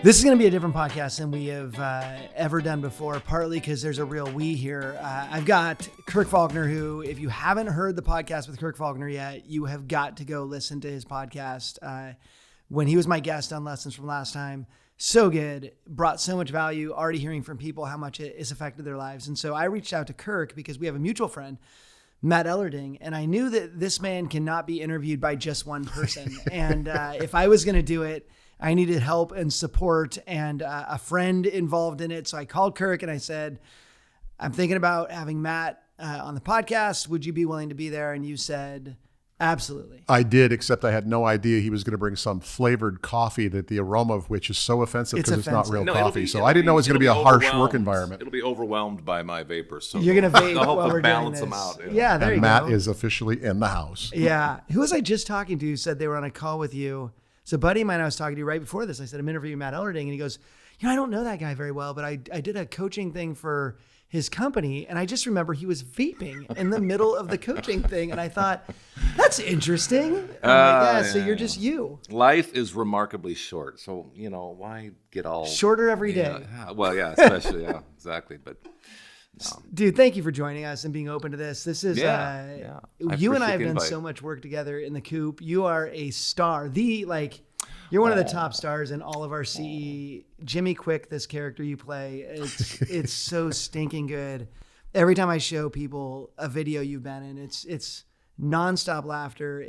This is going to be a different podcast than we have ever done before, partly because there's a real we here. I've got Kirk Faulkner, who, if you haven't heard the podcast with Kirk Faulkner yet, you have got to go listen to his podcast. When he was my guest on Lessons from Last Time, so good, brought so much value, already hearing from people how much it has affected their lives. And so I reached out to Kirk because we have a mutual friend, Matt Ellerding, and I knew that this man cannot be interviewed by just one person. And if I was going to do it, I needed help and support and a friend involved in it. So I called Kirk and I said, I'm thinking about having Matt on the podcast. Would you be willing to be there? And you said, absolutely. I did, except I had no idea he was going to bring some flavored coffee that the aroma of which is so offensive because it's not real coffee. So I didn't know it was going to be a harsh work environment. It'll be overwhelmed by my vapors. So you're going to vape I'll while help we're balance doing them this. out. Yeah, there and you Matt go. is officially in the house. Yeah. Who was I just talking to who said they were on a call with you? So a buddy of mine I was talking to right before this, I said, I'm interviewing Matt Ellerding. And he goes, I don't know that guy very well, but I did a coaching thing for his company. And I just remember he was vaping in the middle of the coaching thing. And I thought, that's interesting. So you're just you. Life is remarkably short. So, why get all... Shorter every day. Well, yeah, especially, yeah, exactly. But... Dude, thank you for joining us and being open to this. This is, you and I have done so much work together in the Coop. You are a star. You're one of the top stars in all of our CE. Jimmy Quick, this character you play, it's so stinking good. Every time I show people a video you've been in, it's nonstop laughter.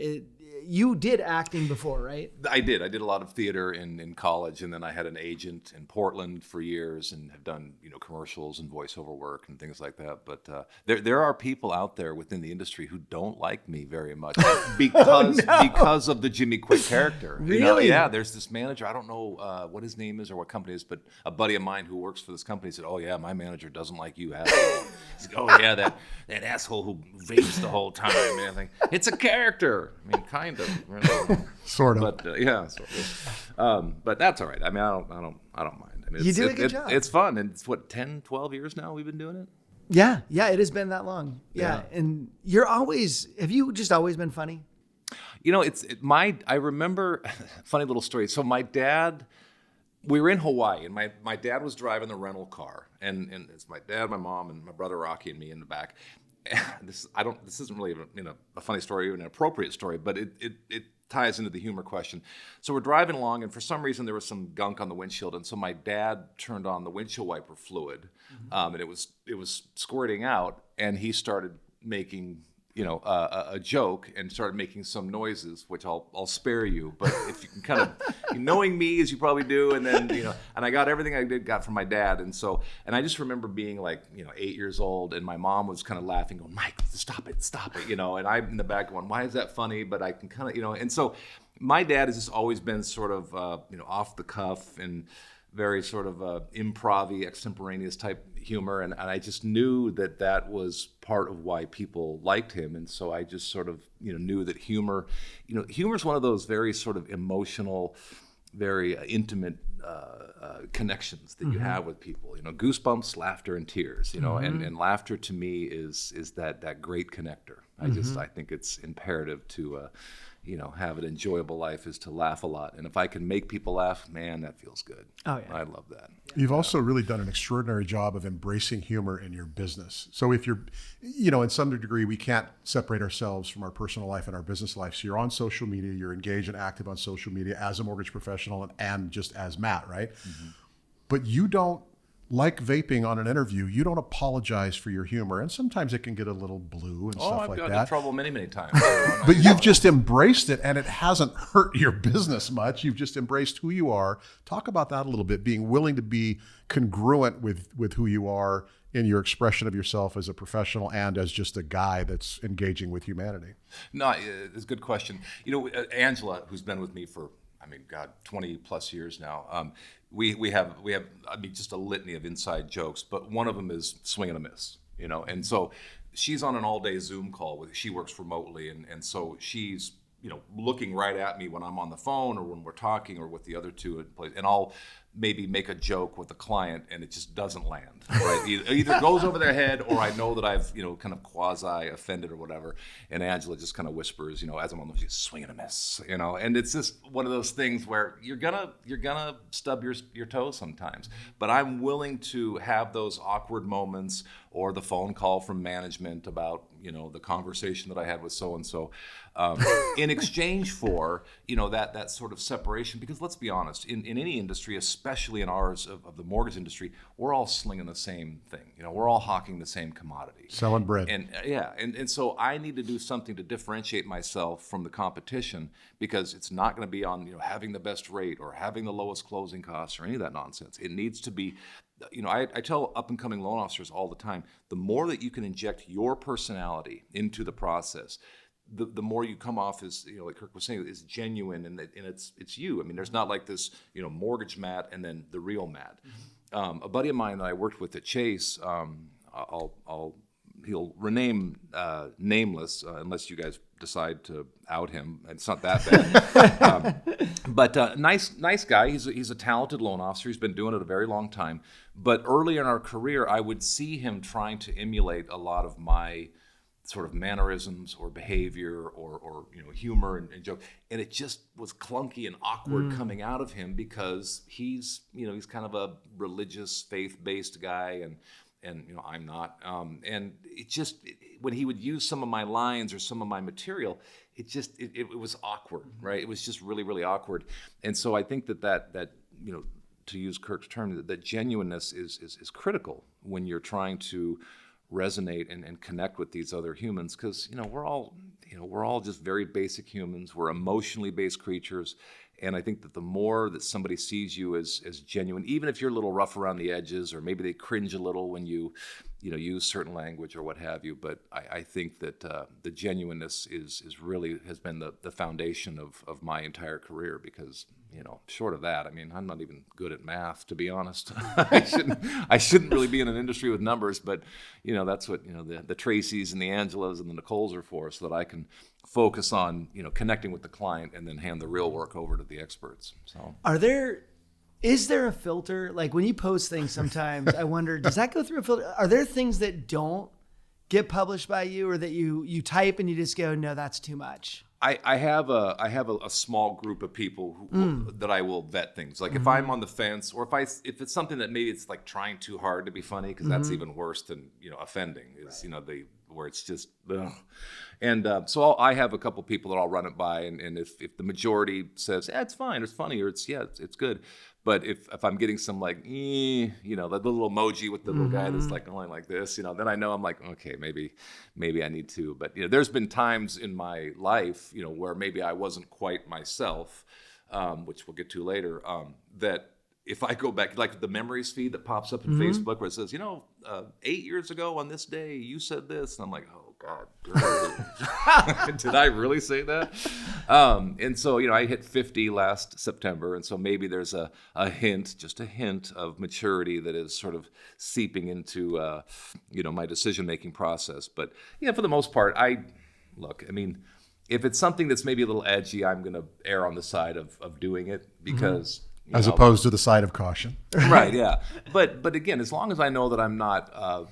You did acting before, right? I did. I did a lot of theater in college, and then I had an agent in Portland for years and have done, commercials and voiceover work and things like that. But there are people out there within the industry who don't like me very much because of the Jimmy Quick character. Really? Yeah, there's this manager. I don't know what his name is or what company it is, but a buddy of mine who works for this company said, "Oh yeah, my manager doesn't like you at all." He's like, "Oh yeah, that asshole who vapes the whole time." And I think it's a character. I mean, kind of, really. Sort of. But sort of. But that's all right. I mean, I don't mind. I mean, you do a good job. It's fun, and it's 10, 12 years now we've been doing it. Yeah, it has been that long. Yeah. And have you just always been funny? I remember funny little story. So my dad, we were in Hawaii, and my dad was driving the rental car, and it's my dad, my mom, and my brother Rocky and me in the back. This isn't really a funny story or an appropriate story, but it ties into the humor question. So we're driving along, and for some reason there was some gunk on the windshield, and so my dad turned on the windshield wiper fluid, and it was squirting out, and he started making a joke and started making some noises, which I'll spare you. But if you can kind of, knowing me as you probably do, and then, and I got everything I got from my dad. And I just remember being 8 years old, and my mom was kind of laughing, going, "Mike, stop it. And I'm in the back going, why is that funny? But I can kind of, and so my dad has just always been sort of, off the cuff and very sort of improv-y, extemporaneous type humor, and I just knew that was part of why people liked him, and so I just sort of knew that humor is one of those very sort of emotional, very intimate connections that you have with people. Goosebumps, laughter, and tears. And laughter to me is that great connector. I think it's imperative to have an enjoyable life is to laugh a lot. And if I can make people laugh, man, that feels good. Oh, yeah. I love that. You've also really done an extraordinary job of embracing humor in your business. So if you're, in some degree, we can't separate ourselves from our personal life and our business life. So you're on social media, you're engaged and active on social media as a mortgage professional and just as Matt, right? Mm-hmm. But you don't, like vaping on an interview, you don't apologize for your humor. And sometimes it can get a little blue and stuff like that. I've gotten in trouble many, many times. But you've just embraced it, and it hasn't hurt your business much. You've just embraced who you are. Talk about that a little bit, being willing to be congruent with who you are in your expression of yourself as a professional and as just a guy that's engaging with humanity. No, it's a good question. Angela, who's been with me for 20 plus years now. We have just a litany of inside jokes, but one of them is swing and a miss, and so she's on an all-day Zoom call she works remotely, and so she's looking right at me when I'm on the phone or when we're talking or with the other two, and I'll maybe make a joke with a client and it just doesn't land, right? Either goes over their head, or I know that I've, kind of quasi offended or whatever. And Angela just kind of whispers, as I'm on the swing and a miss, and it's just one of those things where you're gonna stub your toe sometimes. But I'm willing to have those awkward moments, or the phone call from management about, the conversation that I had with so-and-so, in exchange for, that sort of separation. Because let's be honest, in any industry, especially in ours of the mortgage industry, we're all slinging the same thing. We're all hawking the same commodity. Selling bread. And so I need to do something to differentiate myself from the competition, because it's not going to be on, having the best rate or having the lowest closing costs or any of that nonsense. It needs to be, I tell up-and-coming loan officers all the time, the more that you can inject your personality into the process, the more you come off as, like Kirk was saying, is genuine, and it's you. I mean, there's not like this, mortgage Matt and then the real Matt. A buddy of mine that I worked with at Chase, he'll rename nameless unless you guys decide to out him. It's not that bad. But nice guy. He's a talented loan officer. He's been doing it a very long time. But early in our career, I would see him trying to emulate a lot of my sort of mannerisms or behavior or humor and joke, and it just was clunky and awkward coming out of him, because he's kind of a religious, faith-based guy, and I'm not, and when he would use some of my lines or some of my material, it was awkward, right? It was just really, really awkward. And so I think that to use Kirk's term, that genuineness is critical when you're trying to resonate and connect with these other humans, because we're all just very basic humans. We're emotionally based creatures, and I think that the more that somebody sees you as genuine, even if you're a little rough around the edges, or maybe they cringe a little when you use certain language or what have you, but I think that the genuineness is really has been the foundation of my entire career, because short of that, I mean, I'm not even good at math, to be honest. I shouldn't really be in an industry with numbers, but that's what the Tracys and the Angelas and the Nicoles are for, so that I can focus on connecting with the client and then hand the real work over to the experts. So is there a filter? Like when you post things, sometimes I wonder, does that go through a filter? Are there things that don't get published by you, or that you type and you just go, no, that's too much? I have a small group of people that I will vet things. Like if I'm on the fence, or if it's something that maybe it's like trying too hard to be funny, because that's even worse than offending. Is where it's just ugh. And so I have a couple people that I'll run it by, and if the majority says it's fine, it's funny, or it's good. But if I'm getting some like, the little emoji with the little guy that's like going like this, then I know I'm like, okay, maybe I need to. But there's been times in my life, where maybe I wasn't quite myself, which we'll get to later. That if I go back, like the memories feed that pops up in Facebook, where it says, 8 years ago on this day you said this, and I'm like, oh God, did I really say that? And so, I hit 50 last September. And so maybe there's a hint of maturity that is sort of seeping into, my decision-making process. But for the most part, if it's something that's maybe a little edgy, I'm going to err on the side of doing it, because as opposed to the side of caution. Right. Yeah. But again, as long as I know that I'm not,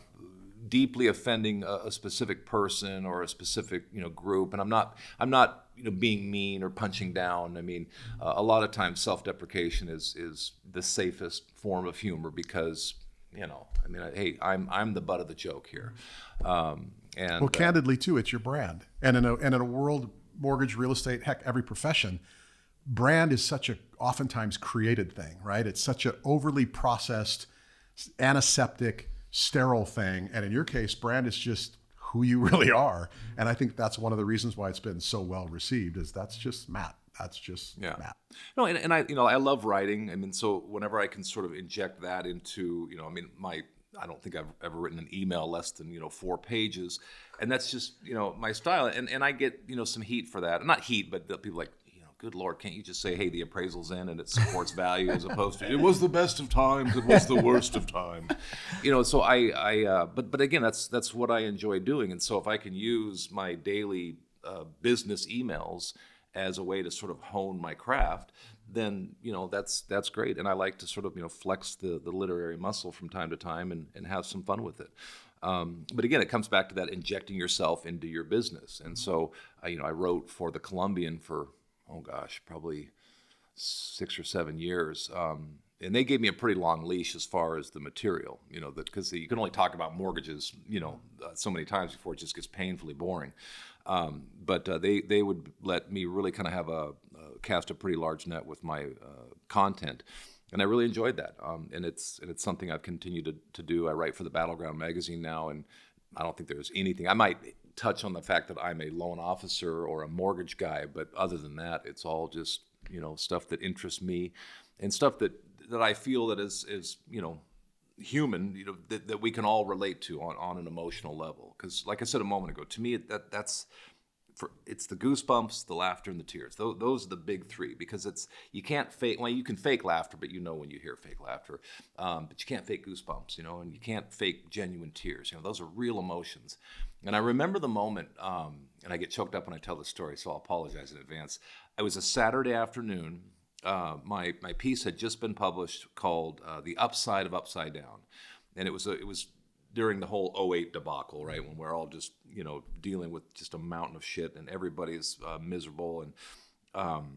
deeply offending a specific person or a specific group, and I'm not being mean or punching down. I mean, a lot of times self-deprecation is the safest form of humor, because hey, I'm the butt of the joke here. And candidly too, it's your brand, and in a world, mortgage, real estate, heck, every profession, brand is such a oftentimes created thing, right? It's such an overly processed, antiseptic, sterile thing. And in your case, brand is just who you really are. And I think that's one of the reasons why it's been so well received, is that's just Matt. That's just Matt. No, and I love writing. I mean, so whenever I can sort of inject that into, I don't think I've ever written an email less than 4 pages, and that's just my style. And I get some heat for that. Not heat, but people like, good Lord, can't you just say, hey, the appraisal's in and it supports value, as opposed to, it was the best of times, it was the worst of times. So but again, that's what I enjoy doing. And so if I can use my daily business emails as a way to sort of hone my craft, then that's great. And I like to sort of flex the literary muscle from time to time and have some fun with it. But again, it comes back to that injecting yourself into your business. And so I wrote for the Columbian for probably 6 or 7 years. And they gave me a pretty long leash as far as the material, because you can only talk about mortgages, so many times before it just gets painfully boring. But they would let me really kind of have cast a pretty large net with my content, and I really enjoyed that. And it's something I've continued to do. I write for the Battleground magazine now, and I don't think there's anything. I might touch on the fact that I'm a loan officer or a mortgage guy, but other than that, it's all just stuff that interests me, and stuff that I feel that is human, that we can all relate to on an emotional level. Because like I said a moment ago, to me it's the goosebumps, the laughter, and the tears. Those are the big three, because you can't fake. Well, you can fake laughter, but when you hear fake laughter, but you can't fake goosebumps, and you can't fake genuine tears. Those are real emotions. And I remember the moment, and I get choked up when I tell the story, so I'll apologize in advance. It was a Saturday afternoon. My piece had just been published called "The Upside of Upside Down," and it was during the whole 2008 debacle, right, when we're all just dealing with just a mountain of shit, and everybody's miserable, and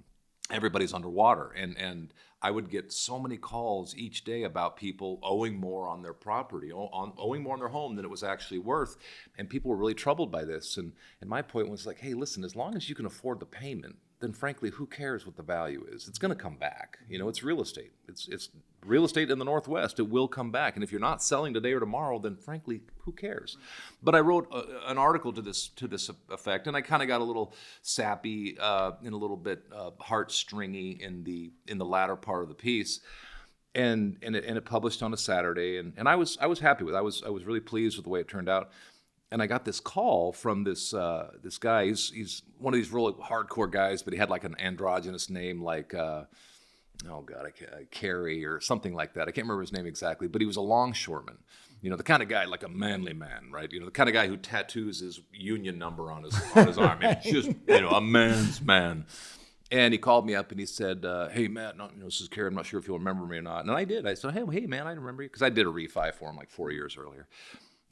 everybody's underwater, and I would get so many calls each day about people owing more on their property, owing more on their home than it was actually worth, and people were really troubled by this. And my point was like, hey, listen, as long as you can afford the payment, then frankly, who cares what the value is? It's going to come back. It's real estate. It's real estate in the Northwest. It will come back. And if you're not selling today or tomorrow, then frankly, who cares? But I wrote an article to this effect, and I kind of got a little sappy and a little bit heartstringy in the latter part of the piece. And it published on a Saturday, and I was happy with it. I was really pleased with the way it turned out. And I got this call from this guy. He's one of these really hardcore guys, but he had like an androgynous name, like Carey or something like that. I can't remember his name exactly, but he was a longshoreman. The kind of guy, like a manly man, right? The kind of guy who tattoos his union number on his arm. It's just a man's man. And he called me up and he said, "Hey Matt, this is Carey. I'm not sure if you'll remember me or not." And I did. I said, "Hey man, I remember you," because I did a refi for him like 4 years earlier.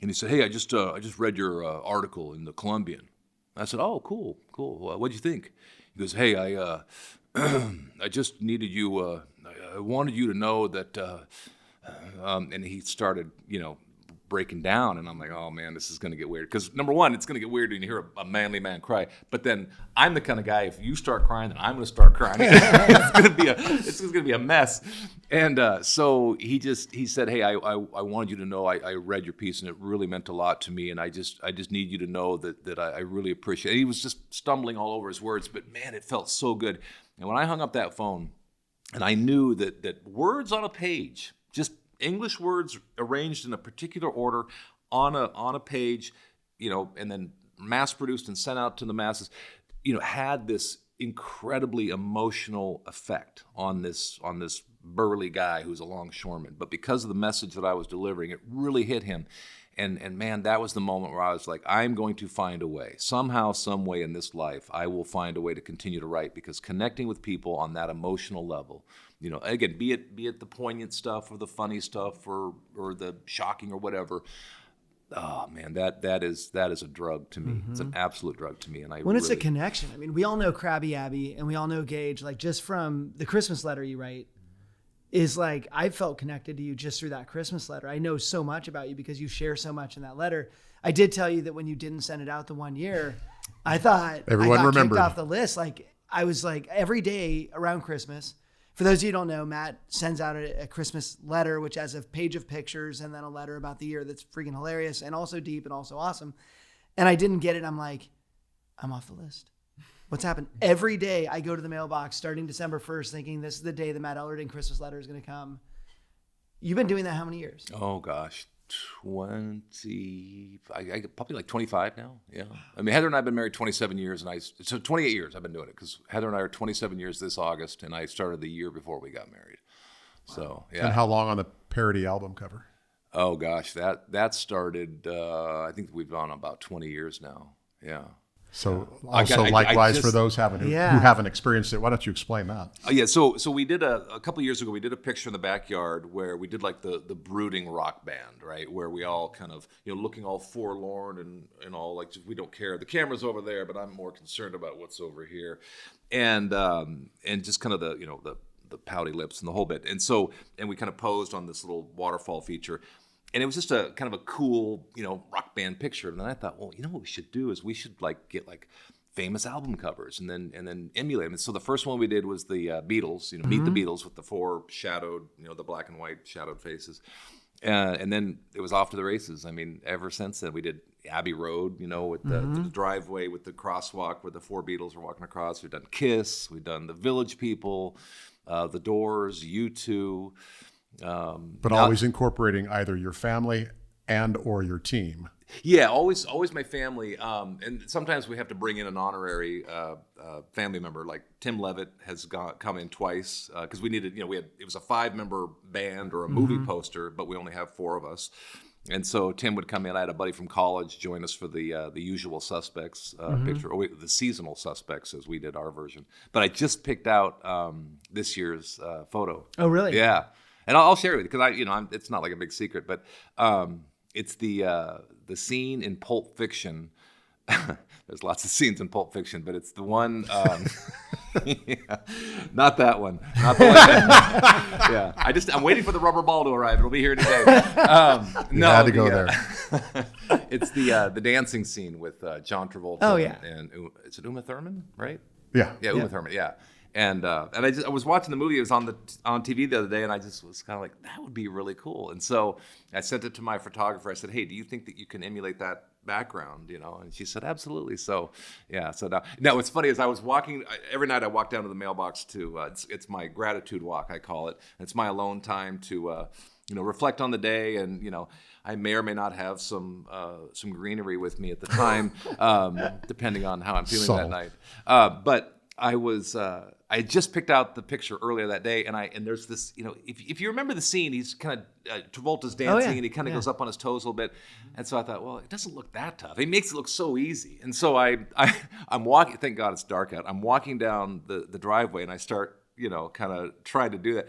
And he said, "Hey, I just read your article in the Columbian." I said, "Oh, cool. What'd you think?" He goes, "Hey, I just needed you. I wanted you to know that." And he started, breaking down, and I'm like, "Oh man, this is going to get weird." Because number one, it's going to get weird when you hear a manly man cry. But then I'm the kind of guy, if you start crying, then I'm going to start crying. It's going to be a mess. And so he said, "Hey, I wanted you to know I read your piece, and it really meant a lot to me, and I just need you to know that I really appreciate it." He was just stumbling all over his words, but man, it felt so good. And when I hung up that phone, and I knew that words on a page, just English words arranged in a particular order on a page, and then mass produced and sent out to the masses, had this incredibly emotional effect on this burly guy who's a longshoreman. But because of the message that I was delivering, it really hit him. And man, that was the moment where I was like, I'm going to find a way. Somehow, some way in this life, I will find a way to continue to write, because connecting with people on that emotional level, again, be it the poignant stuff or the funny stuff or the shocking or whatever. Oh man, that is a drug to me. Mm-hmm. It's an absolute drug to me. And it's a connection. I mean, we all know 𝗙𝗵𝗶𝗶 and we all know Gage, like just from the Christmas letter you write, is like, I felt connected to you just through that Christmas letter. I know so much about you because you share so much in that letter. I did tell you that when you didn't send it out the one year, I thought everyone remembered. Kicked off the list. Like I was like, every day around Christmas, for those of you who don't know, Matt sends out a Christmas letter, which has a page of pictures and then a letter about the year that's freaking hilarious and also deep and also awesome. And I didn't get it. I'm like, I'm off the list. What's happened? Every day I go to the mailbox starting December 1st thinking this is the day the Matt Ellerton Christmas letter is going to come. You've been doing that how many years? Oh gosh, 20, I probably like 25 now. Yeah. I mean, Heather and I have been married 27 years, and so 28 years I've been doing it, because Heather and I are 27 years this August, and I started the year before we got married. So yeah. And how long on the parody album cover? Oh gosh, that started. I think we've gone about 20 years now. Yeah. So I likewise just- for those who haven't experienced it, why don't you explain that? Yeah, so we did a couple of years ago. We did a picture in the backyard where we did like the brooding rock band, right? Where we all kind of looking all forlorn and all like we don't care. The camera's over there, but I'm more concerned about what's over here, and just kind of the pouty lips and the whole bit. And we kind of posed on this little waterfall feature. And it was just a kind of a cool, rock band picture. And then I thought, well, what we should do is we should like get like famous album covers and then emulate them. And so the first one we did was the Beatles, Meet the Beatles with the four shadowed, the black and white shadowed faces. And then it was off to the races. I mean, ever since then we did Abbey Road, with the driveway with the crosswalk where the four Beatles were walking across. We've done Kiss, we've done the Village People, the Doors, U2. But always incorporating either your family and or your team. Yeah, always my family. And sometimes we have to bring in an honorary family member. Like 𝗘𝗹𝗲𝗿𝗱 has come in twice because we needed. It was a 5-member band or a movie poster, but we only have 4 of us. And so Tim would come in. I had a buddy from college join us for the Usual Suspects picture, or the Seasonal Suspects as we did our version. But I just picked out this year's photo. Oh, really? Yeah. And I'll share it with you because it's not like a big secret, but it's the scene in Pulp Fiction. There's lots of scenes in Pulp Fiction, but it's the one. Not that one. Not the one. Yeah, I'm waiting for the rubber ball to arrive. It'll be here today. You had to go there. It's the dancing scene with John Travolta. Oh, yeah. And is it Uma Thurman, right? Yeah. Yeah, Uma Thurman. Yeah. And I was watching the movie. It was on TV the other day, and I just was kind of like, that would be really cool. And so I sent it to my photographer. I said, hey, do you think that you can emulate that background? And she said, absolutely. So yeah. So now what's funny is I was walking every night. I walk down to the mailbox to it's my gratitude walk, I call it. It's my alone time to reflect on the day, and I may or may not have some greenery with me at the time, depending on how I'm feeling that night. But I had just picked out the picture earlier that day, and there's this, if you remember the scene, he's kind of Travolta's dancing, and he kind of goes up on his toes a little bit, and so I thought, well, it doesn't look that tough. He makes it look so easy, and so I'm walking. Thank God it's dark out. I'm walking down the driveway, and I start, kind of trying to do that.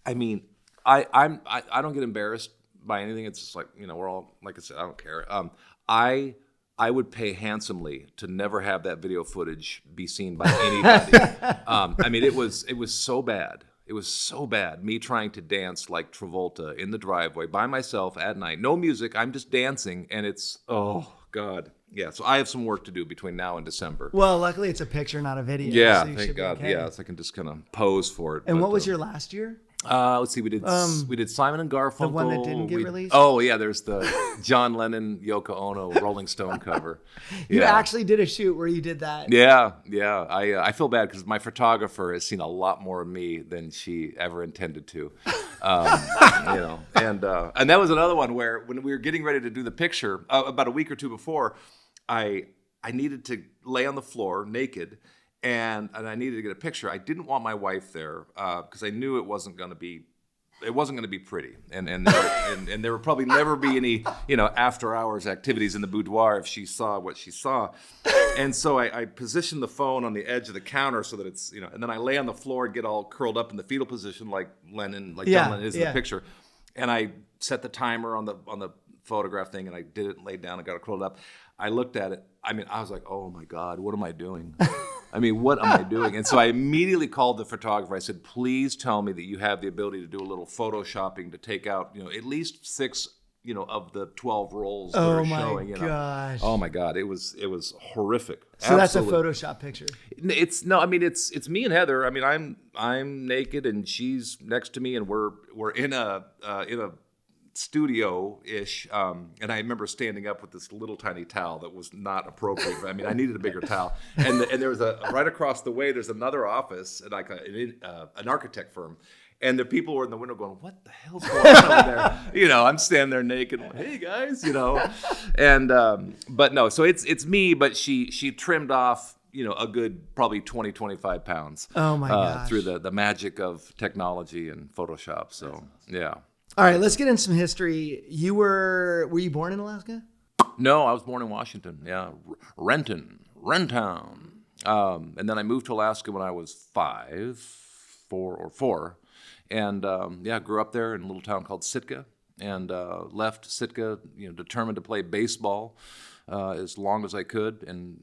I mean, I don't get embarrassed by anything. It's just like, we're all, like I said, I don't care. I would pay handsomely to never have that video footage be seen by anybody. I mean, it was so bad. It was so bad. Me trying to dance like Travolta in the driveway by myself at night. No music. I'm just dancing, and it's, oh, God. Yeah, so I have some work to do between now and December. Well, luckily it's a picture, not a video. Yeah, so thank God. Okay. Yeah, so I can just kind of pose for it. And what was your last year? Let's see. We did Simon and Garfunkel. The one that didn't get released. Oh yeah, there's the John Lennon, Yoko Ono, Rolling Stone cover. You actually did a shoot where you did that. Yeah. I feel bad because my photographer has seen a lot more of me than she ever intended to. And that was another one where when we were getting ready to do the picture about a week or two before, I needed to lay on the floor naked. And I needed to get a picture. I didn't want my wife there because I knew it wasn't going to be pretty, and there would probably never be any after hours activities in the boudoir if she saw what she saw. And so I positioned the phone on the edge of the counter so that it's and then I lay on the floor and get all curled up in the fetal position like John Lennon is in the picture. And I set the timer on the photograph thing, and I did it and laid down and got it curled up. I looked at it. I mean, I was like, oh my God, what am I doing? What am I doing? And so I immediately called the photographer. I said, please tell me that you have the ability to do a little photoshopping to take out, at least 6, of the 12 rolls that are showing. Oh my gosh. Oh my God, it was horrific. So Absolutely. That's a Photoshop picture. It's me and Heather. I mean, I'm naked and she's next to me, and we're in a studio-ish, and I remember standing up with this little tiny towel that was not appropriate. I mean, I needed a bigger towel. And there was right across the way, there's another office, like an architect firm. And the people were in the window going, what the hell's going on over there? I'm standing there naked. Like, hey, guys, And, but no, so it's me, but she trimmed off, a good probably 20, 25 pounds. Oh, my gosh. Through the magic of technology and Photoshop. So, yeah. All right, let's get into some history. Were you born in Alaska? No, I was born in Washington. Yeah, Rentown. And then I moved to Alaska when I was 4, and grew up there in a little town called Sitka, and left Sitka, determined to play baseball as long as I could, and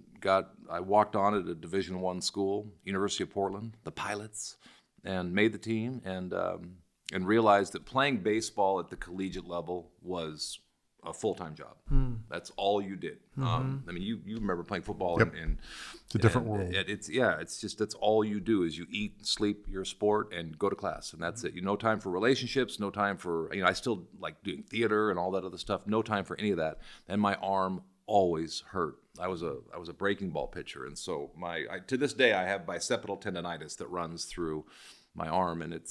I walked on at a Division I school, University of Portland, the Pilots, and made the team, and realized that playing baseball at the collegiate level was a full-time job. That's all you did. You remember playing football, Yep. and It's a different world. It's just that's all you do is you eat, sleep your sport, and go to class, and that's it. No time for relationships, no time for I still like doing theater and all that other stuff. No time for any of that, and my arm always hurt. I was a breaking ball pitcher, and so to this day I have bicipital tendonitis that runs through my arm, and it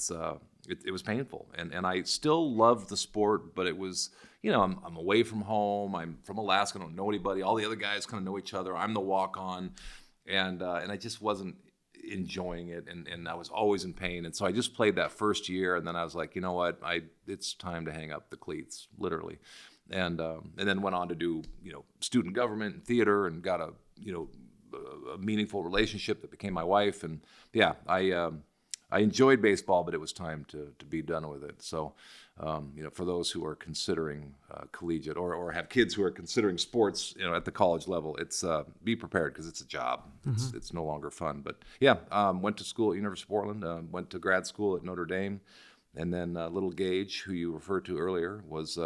was painful, and I still loved the sport, but it was, I'm away from home, I'm from Alaska, I don't know anybody, all the other guys kind of know each other, I'm the walk-on, and I just wasn't enjoying it, and I was always in pain, and so I just played that first year, and then I was like, you know what, it's time to hang up the cleats, literally, and then went on to do, student government and theater, and got a meaningful relationship that became my wife, and I enjoyed baseball, but it was time to be done with it. So, for those who are considering collegiate or have kids who are considering sports, at the college level, it's be prepared because it's a job. It's no longer fun. But went to school at University of Portland, went to grad school at Notre Dame, and then little Gage, who you referred to earlier, was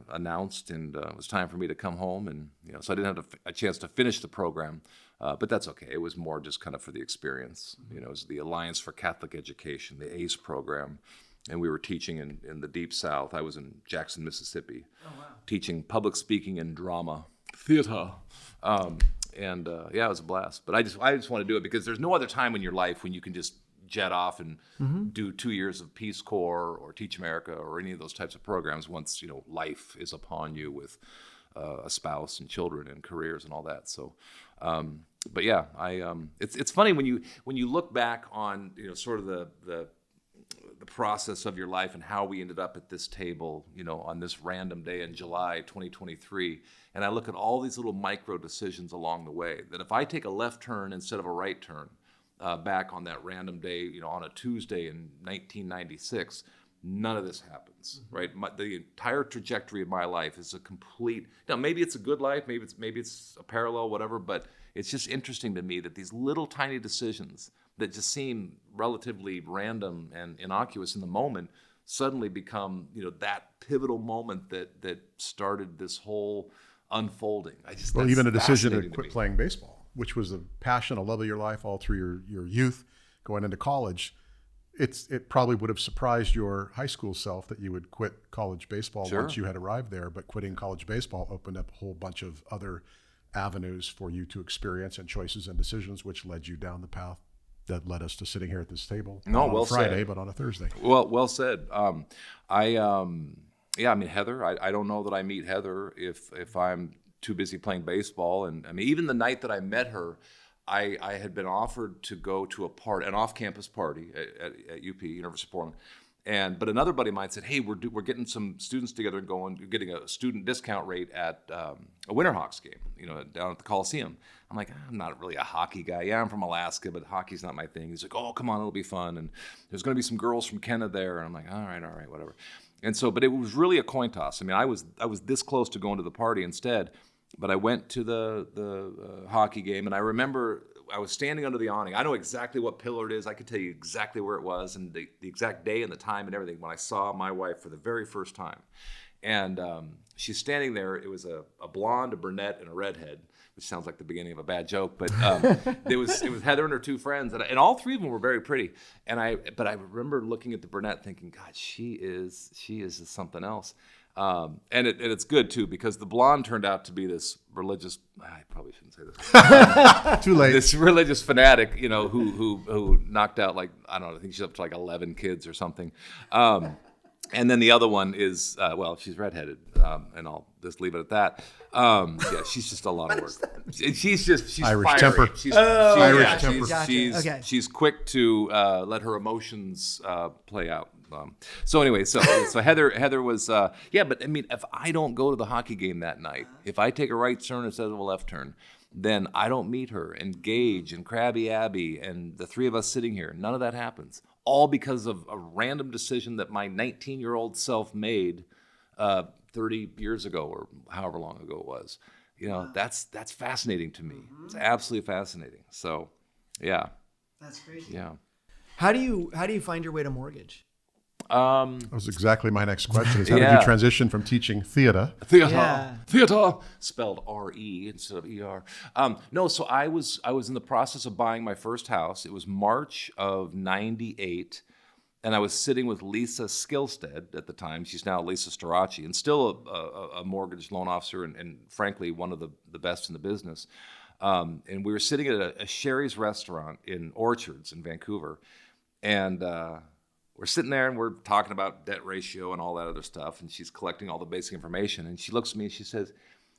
announced, and it was time for me to come home, and so I didn't have a chance to finish the program. But that's okay. It was more just kind of for the experience. It was the Alliance for Catholic Education, the ACE program. And we were teaching in the Deep South. I was in Jackson, Mississippi, teaching public speaking and drama, theater. It was a blast. But I just want to do it because there's no other time in your life when you can just jet off and do 2 years of Peace Corps or Teach America or any of those types of programs once, life is upon you with a spouse and children and careers and all that. So, it's funny when you look back on sort of the process of your life and how we ended up at this table, on this random day in July 2023, and I look at all these little micro decisions along the way. That if I take a left turn instead of a right turn, back on that random day, on a Tuesday in 1996. None of this happens, right? The entire trajectory of my life is a complete. Maybe it's a good life, maybe it's a parallel, whatever. But it's just interesting to me that these little tiny decisions that just seem relatively random and innocuous in the moment suddenly become, that pivotal moment that started this whole unfolding. Even a decision to quit playing baseball, which was a passion, a love of your life all through your youth, going into college. It probably would have surprised your high school self that you would quit college baseball once you had arrived there, but quitting college baseball opened up a whole bunch of other avenues for you to experience and choices and decisions, which led you down the path that led us to sitting here at this table. Not on a Friday, but on a Thursday. Well said. Heather, I don't know that I meet Heather if I'm too busy playing baseball. And even the night that I met her, I had been offered to go to an off-campus party at UP, University of Portland, but another buddy of mine said, "Hey, we're getting some students together and getting a student discount rate at a Winterhawks game, down at the Coliseum." I'm like, I'm not really a hockey guy. Yeah, I'm from Alaska, but hockey's not my thing. He's like, "Oh, come on, it'll be fun, and there's going to be some girls from Canada there." And I'm like, all right, whatever. And so, but it was really a coin toss. I was this close to going to the party instead. But I went to the hockey game, and I remember I was standing under the awning. I know exactly what pillar it is. I could tell you exactly where it was and the exact day and the time and everything when I saw my wife for the very first time. And she's standing there. It was a blonde, a brunette, and a redhead, which sounds like the beginning of a bad joke. But it was Heather and her two friends, and all three of them were very pretty. But I remember looking at the brunette thinking, God, she is just something else. And it's good too because the blonde turned out to be this religious. I probably shouldn't say this. Too late. This religious fanatic, who knocked out I think she's up to 11 kids or something. And then the other one is, well, she's redheaded, and I'll just leave it at that. Yeah, she's just a lot of work. She's Irish fiery. temper. Irish temper. Gotcha. She's quick to let her emotions play out. So anyway, so Heather was, but I mean, if I don't go to the hockey game that night, if I take a right turn instead of a left turn, then I don't meet her, and Gage and 𝗙𝗵𝗄𝗶𝗶 and the three of us sitting here. None of that happens. All because of a random decision that my 19-year-old self made 30 years ago or however long ago it was. You know, that's fascinating to me. It's absolutely fascinating. So, yeah. That's great. Yeah. How do you find your way to mortgage? That was exactly my next question. Is how did Yeah. you transition from teaching theater? Theater, spelled R-E instead of E-R. No, so I was in the process of buying my first house. It was March of '98, and I was sitting with Lisa Skillstead at the time. She's now Lisa 𝗘𝗹𝗲𝗿𝗀𝗄 and still a mortgage loan officer and frankly, one of the best in the business. And we were sitting at a Sherry's restaurant in Orchards in Vancouver, and we're sitting there and we're talking about debt ratio and all that other stuff. And she's collecting all the basic information. And she looks at me and she says,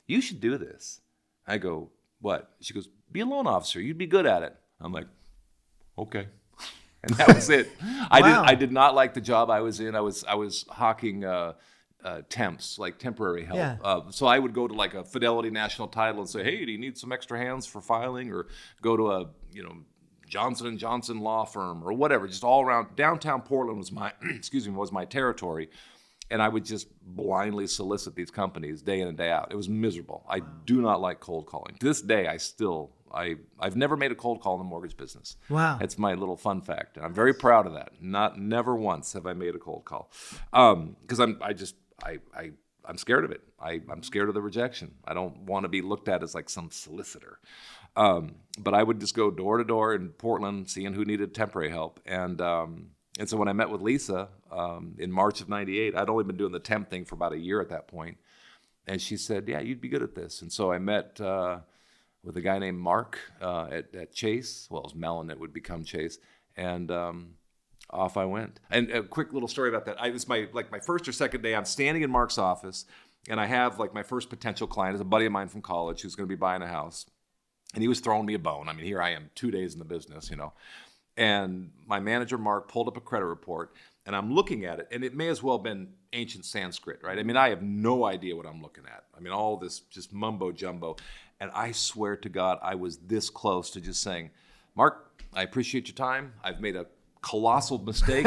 "You should do this." I go, "What?" She goes, "Be a loan officer. You'd be good at it." I'm like, "Okay." And that was it. I did not like the job I was in. I was hawking temps, like temporary help. Yeah. So I would go to like a Fidelity National Title and say, "Hey, do you need some extra hands for filing?" Or go to a, Johnson & Johnson law firm or whatever, just all around. Downtown Portland was my, was my territory. And I would just blindly solicit these companies day in and day out. It was miserable. I do not like cold calling. To this day, I've never made a cold call in the mortgage business. Wow. It's my little fun fact. And I'm very proud of that. Never once have I made a cold call. Because I'm scared of it. I'm scared of the rejection. I don't want to be looked at as like some solicitor. But I would just go door to door in Portland, seeing who needed temporary help. And so when I met with Lisa in March of '98, I'd only been doing the temp thing for about a year at that point. And she said, "Yeah, you'd be good at this." And so I met with a guy named Mark at Chase. Well, it was Mellon that would become Chase. And off I went. And a quick little story about that. It was my first or second day. I'm standing in Mark's office, and I have like my first potential client is a buddy of mine from college who's going to be buying a house. And he was throwing me a bone. I mean, here I am, 2 days in the business, And my manager, Mark, pulled up a credit report, and I'm looking at it, and it may as well have been ancient Sanskrit, right? I mean, I have no idea what I'm looking at. I mean, all this just mumbo jumbo. And I swear to God, I was this close to just saying, "Mark, I appreciate your time. I've made a colossal mistake.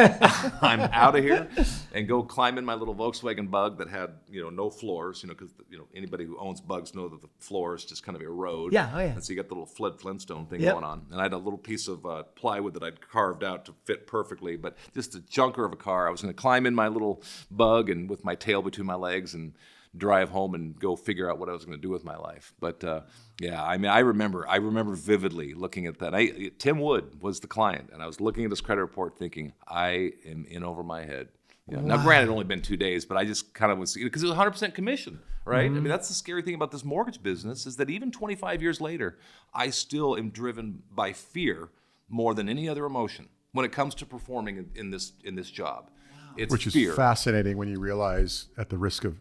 I'm out of here," and go climb in my little Volkswagen Bug that had, no floors, because, anybody who owns Bugs know that the floors just kind of erode. Yeah, oh yeah. And so you got the little Flintstone thing Yep. going on. And I had a little piece of plywood that I'd carved out to fit perfectly, but just a junker of a car. I was going to climb in my little Bug and with my tail between my legs and drive home and go figure out what I was going to do with my life. But I mean, I remember vividly looking at that. Tim Wood was the client, and I was looking at this credit report thinking, I am in over my head. Wow. Now, granted, it only been 2 days, but I just kind of was, because it was 100% commission, right? Mm-hmm. I mean, that's the scary thing about this mortgage business is that even 25 years later, I still am driven by fear more than any other emotion when it comes to performing in this job. Wow. It's Which is fear. fascinating when you realize, at the risk of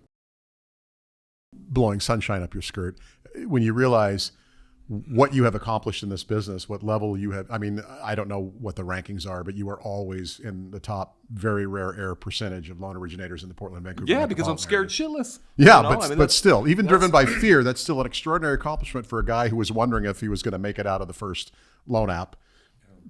blowing sunshine up your skirt, when you realize what you have accomplished in this business, what level you have. I mean, I don't know what the rankings are, but you are always in the top, very rare air percentage of loan originators in the Portland, Vancouver. Yeah, because I'm scared shitless. Yeah, but still, even driven by fear, that's still an extraordinary accomplishment for a guy who was wondering if he was going to make it out of the first loan app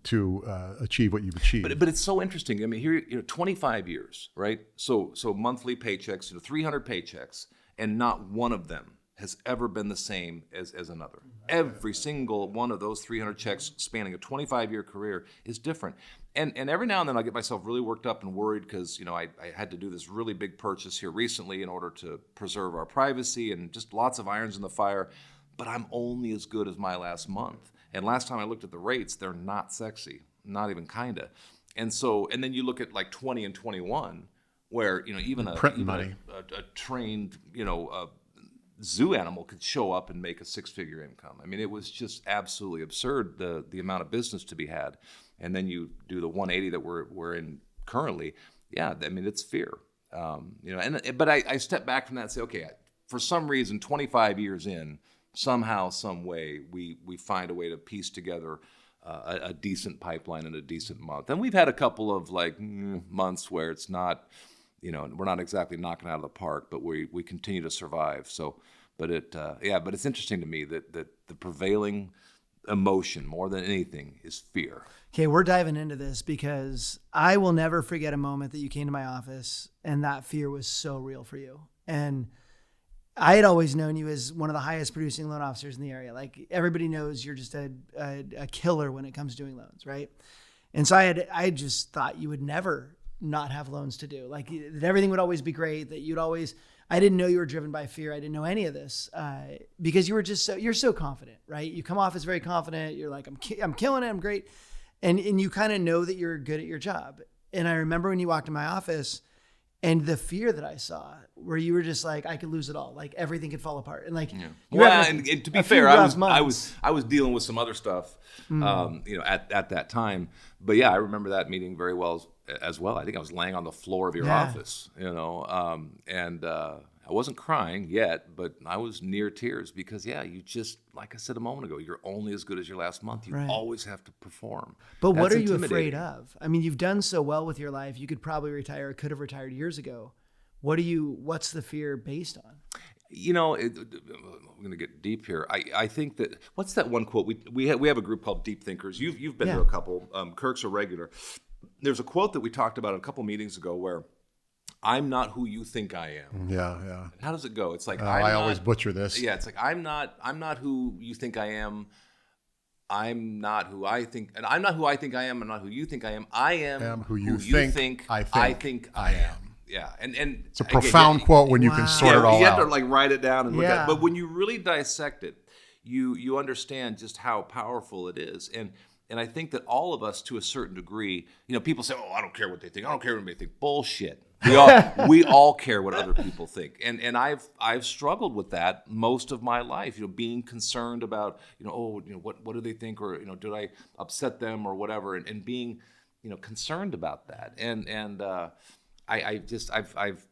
to achieve what you've achieved. But it's so interesting. I mean, here, 25 years, right? So monthly paychecks, 300 paychecks, and not one of them has ever been the same as another. Every single one of those 300 checks spanning a 25-year career is different. And every now and then I get myself really worked up and worried because, I had to do this really big purchase here recently in order to preserve our privacy and just lots of irons in the fire. But I'm only as good as my last month. And last time I looked at the rates, they're not sexy, not even kinda. And then you look at like 20 and 21, where, even a trained, zoo animal could show up and make a six-figure income. I mean, it was just absolutely absurd, the amount of business to be had. And then you do the 180 that we're in currently. Yeah, I mean, it's fear. But I step back from that and say, okay, for some reason, 25 years in, somehow, some way, we find a way to piece together a decent pipeline in a decent month. And we've had a couple of months where it's not, we're not exactly knocking out of the park, but we continue to survive. So, but it's interesting to me that the prevailing emotion more than anything is fear. Okay, we're diving into this because I will never forget a moment that you came to my office and that fear was so real for you. And I had always known you as one of the highest producing loan officers in the area. Like everybody knows you're just a killer when it comes to doing loans, right? And so I just thought you would never not have loans to do. Like that everything would always be great, that you'd always, I didn't know you were driven by fear. I didn't know any of this because you were you're so confident, right? You come off as very confident. You're like, I'm killing it. I'm great. And you kind of know that you're good at your job. And I remember when you walked in my office and the fear that I saw where you were just like, I could lose it all. Like everything could fall apart. And like, and to be fair, I was dealing with some other stuff, at that time. But yeah, I remember that meeting very well as well. I think I was laying on the floor of your office, and I wasn't crying yet, but I was near tears because, you just, like I said a moment ago, you're only as good as your last month. You always have to perform. But what are you afraid of? I mean, you've done so well with your life. You could probably retire, could have retired years ago. What's the fear based on? I'm going to get deep here. I think that, what's that one quote? We have a group called Deep Thinkers. You've been to a couple. Kirk's a regular. There's a quote that we talked about a couple meetings ago where, I'm not who you think I am. Yeah. How does it go? It's like I always butcher this. Yeah, it's like I'm not who you think I am. I'm not who I think, and I'm not who I think I am. I'm not who you think I am. I am who you think I am. Yeah, and it's a profound quote when you can sort it all out. You have to like write it down and look at it. But when you really dissect it, you understand just how powerful it is. And I think that all of us, to a certain degree, people say, "Oh, I don't care what they think. I don't care what they think." Bullshit. We all care what other people think, and I've struggled with that most of my life. Being concerned about what do they think, or did I upset them or whatever, and being concerned about that. And I've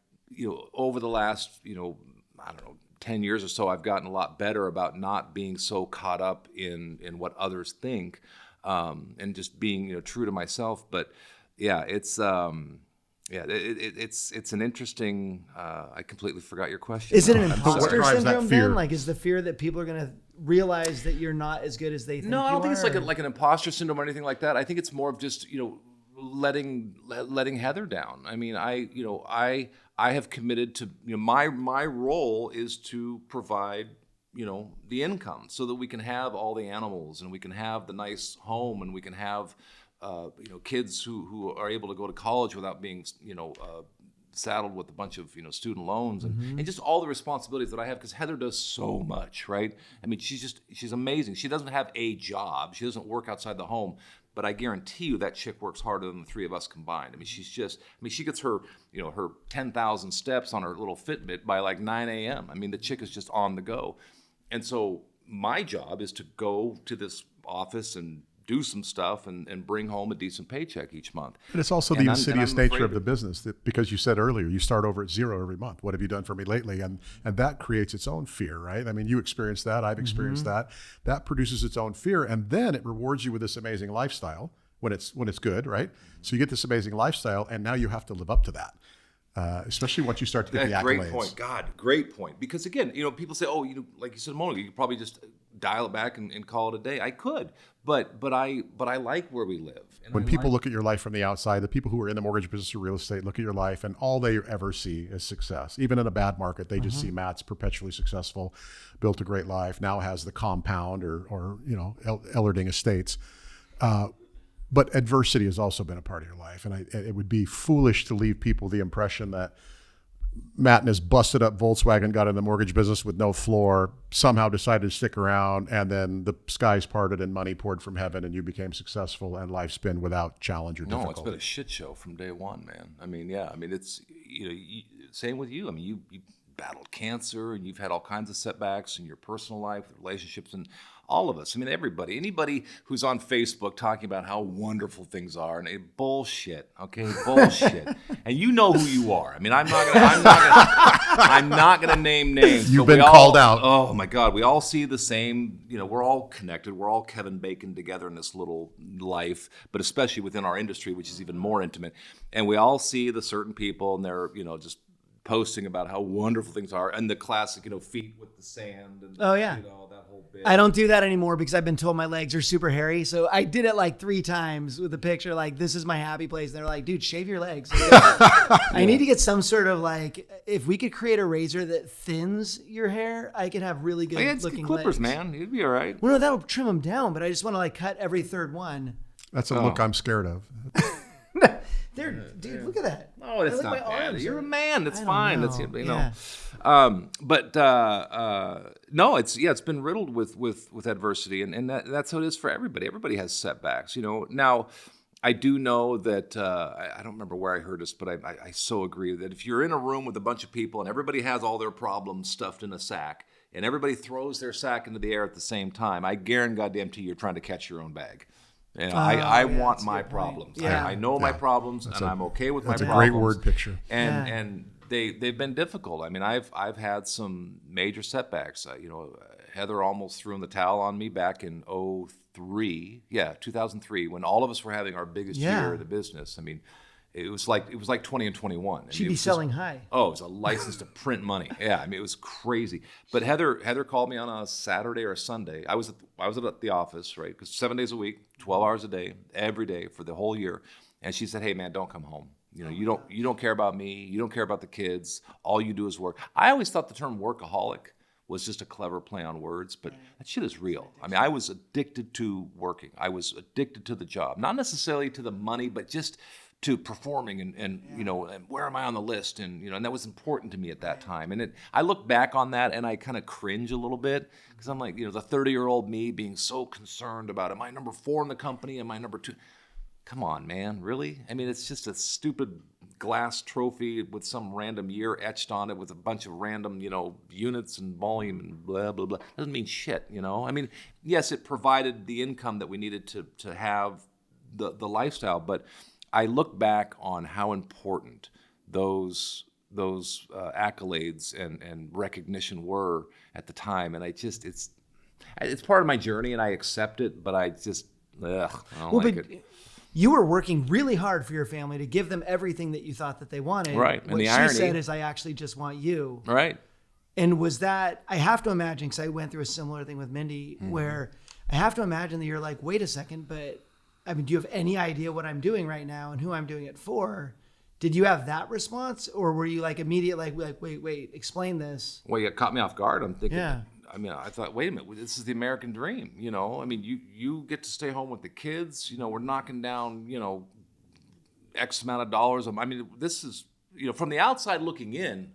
over the last I don't know 10 years or so, I've gotten a lot better about not being so caught up in what others think, and just being true to myself. But yeah, it's. It's an interesting. I completely forgot your question. Is it an imposter syndrome then? Like, is the fear that people are going to realize that you're not as good as they think? No, I don't think it's like an imposter syndrome or anything like that. I think it's more of just letting Heather down. I mean, I have committed to my role is to provide the income so that we can have all the animals and we can have the nice home and we can have. Kids who are able to go to college without being, saddled with a bunch of, student loans and just all the responsibilities that I have, because Heather does so much, right? I mean, she's amazing. She doesn't have a job. She doesn't work outside the home, but I guarantee you that chick works harder than the three of us combined. I mean, she gets her, her 10,000 steps on her little Fitbit by like 9 a.m. I mean, the chick is just on the go. And so my job is to go to this office and do some stuff and bring home a decent paycheck each month. But it's also the insidious nature of the business, that because you said earlier, you start over at zero every month. What have you done for me lately? And that creates its own fear, right? I mean, you experienced that. I've experienced that. That produces its own fear. And then it rewards you with this amazing lifestyle when it's good, right? So you get this amazing lifestyle, and now you have to live up to that. Especially once you start to get the accolades. Great point. God, great point. Because again, people say, "Oh, like you said a moment ago, you could probably just dial it back and call it a day." I could, but I like where we live. And when people look at your life from the outside, the people who are in the mortgage business or real estate look at your life, and all they ever see is success. Even in a bad market, they just see Matt's perpetually successful, built a great life, now has the compound or Ellerding Estates. But adversity has also been a part of your life. And it would be foolish to leave people the impression that Matt and his busted up Volkswagen got in the mortgage business with no floor, somehow decided to stick around, and then the skies parted and money poured from heaven and you became successful and life's been without challenge or difficulty. No, it's been a shit show from day one, man. I mean, yeah. I mean, it's, same with you. I mean, you battled cancer and you've had all kinds of setbacks in your personal life, relationships, and all of us. I mean, everybody, anybody who's on Facebook talking about how wonderful things are, and bullshit, okay, bullshit. And you know who you are. I mean, I'm not gonna name names. You've been called out. Oh my God, we all see the same. You know, we're all connected. We're all 𝗙𝗵𝗶𝗍 together in this little life, but especially within our industry, which is even more intimate. And we all see the certain people, and they're, you know, just posting about how wonderful things are, and the classic, you know, feet with the sand. And, oh yeah, you know, that whole bit. I don't do that anymore because I've been told my legs are super hairy. So I did it like 3 times with a picture like, this is my happy place. And they're like, dude, shave your legs. I need to get some sort of like, if we could create a razor that thins your hair, I could have really good looking clippers, legs. man. You'd be all right. Well, no, that'll trim them down, but I just want to like cut every 3rd one. That's a look I'm scared of. Dude, look at that. Oh, it's not bad. You're a man. It's fine. That's, you know. Yeah. No, it's been riddled with adversity, and that's how it is for everybody. Everybody has setbacks, you know. Now, I do know that I don't remember where I heard this, but I so agree that if you're in a room with a bunch of people and everybody has all their problems stuffed in a sack, and everybody throws their sack into the air at the same time, I guarantee you're trying to catch your own bag. You know, I want my problems. Yeah. I know my problems, and I'm okay with my That's problems. a great word picture. And they've been difficult. I mean, I've had some major setbacks. You know, Heather almost threw in the towel on me back in 2003, when all of us were having our biggest year of the business. I mean, it was like 20 and 21. She'd be selling high. Oh, it was a license to print money. Yeah, I mean, it was crazy. But Heather called me on a Saturday or a Sunday. I was at the office, right? Because 7 days a week, 12 hours a day, every day for the whole year. And she said, "Hey, man, don't come home. You know, you don't care about me. You don't care about the kids. All you do is work." I always thought the term workaholic was just a clever play on words, but that shit is real. I mean, I was addicted to working. I was addicted to the job, not necessarily to the money, but just to performing and you know, and where am I on the list, and you know, and that was important to me at that time. And I look back on that and I kind of cringe a little bit, because I'm like, you know, the 30-year-old me being so concerned about, am I number 4 in the company? Am I number 2? Come on, man, really? I mean, it's just a stupid glass trophy with some random year etched on it with a bunch of random, you know, units and volume and blah, blah, blah. Doesn't mean shit, you know? I mean, yes, it provided the income that we needed to have the lifestyle, but I look back on how important those accolades and recognition were at the time, and it's part of my journey, and I accept it, but I just I don't like it. You were working really hard for your family to give them everything that you thought that they wanted. Right. What she said is, I actually just want you. Right. And was that, I have to imagine, because I went through a similar thing with Mindy, where I have to imagine that you're like, wait a second, but I mean, do you have any idea what I'm doing right now and who I'm doing it for? Did you have that response, or were you like immediate, like wait, explain this? Well, you caught me off guard. I'm thinking, yeah. I mean, I thought, wait a minute, this is the American dream, you know? I mean, you get to stay home with the kids, you know, we're knocking down, you know, X amount of dollars. I mean, this is, you know, from the outside looking in,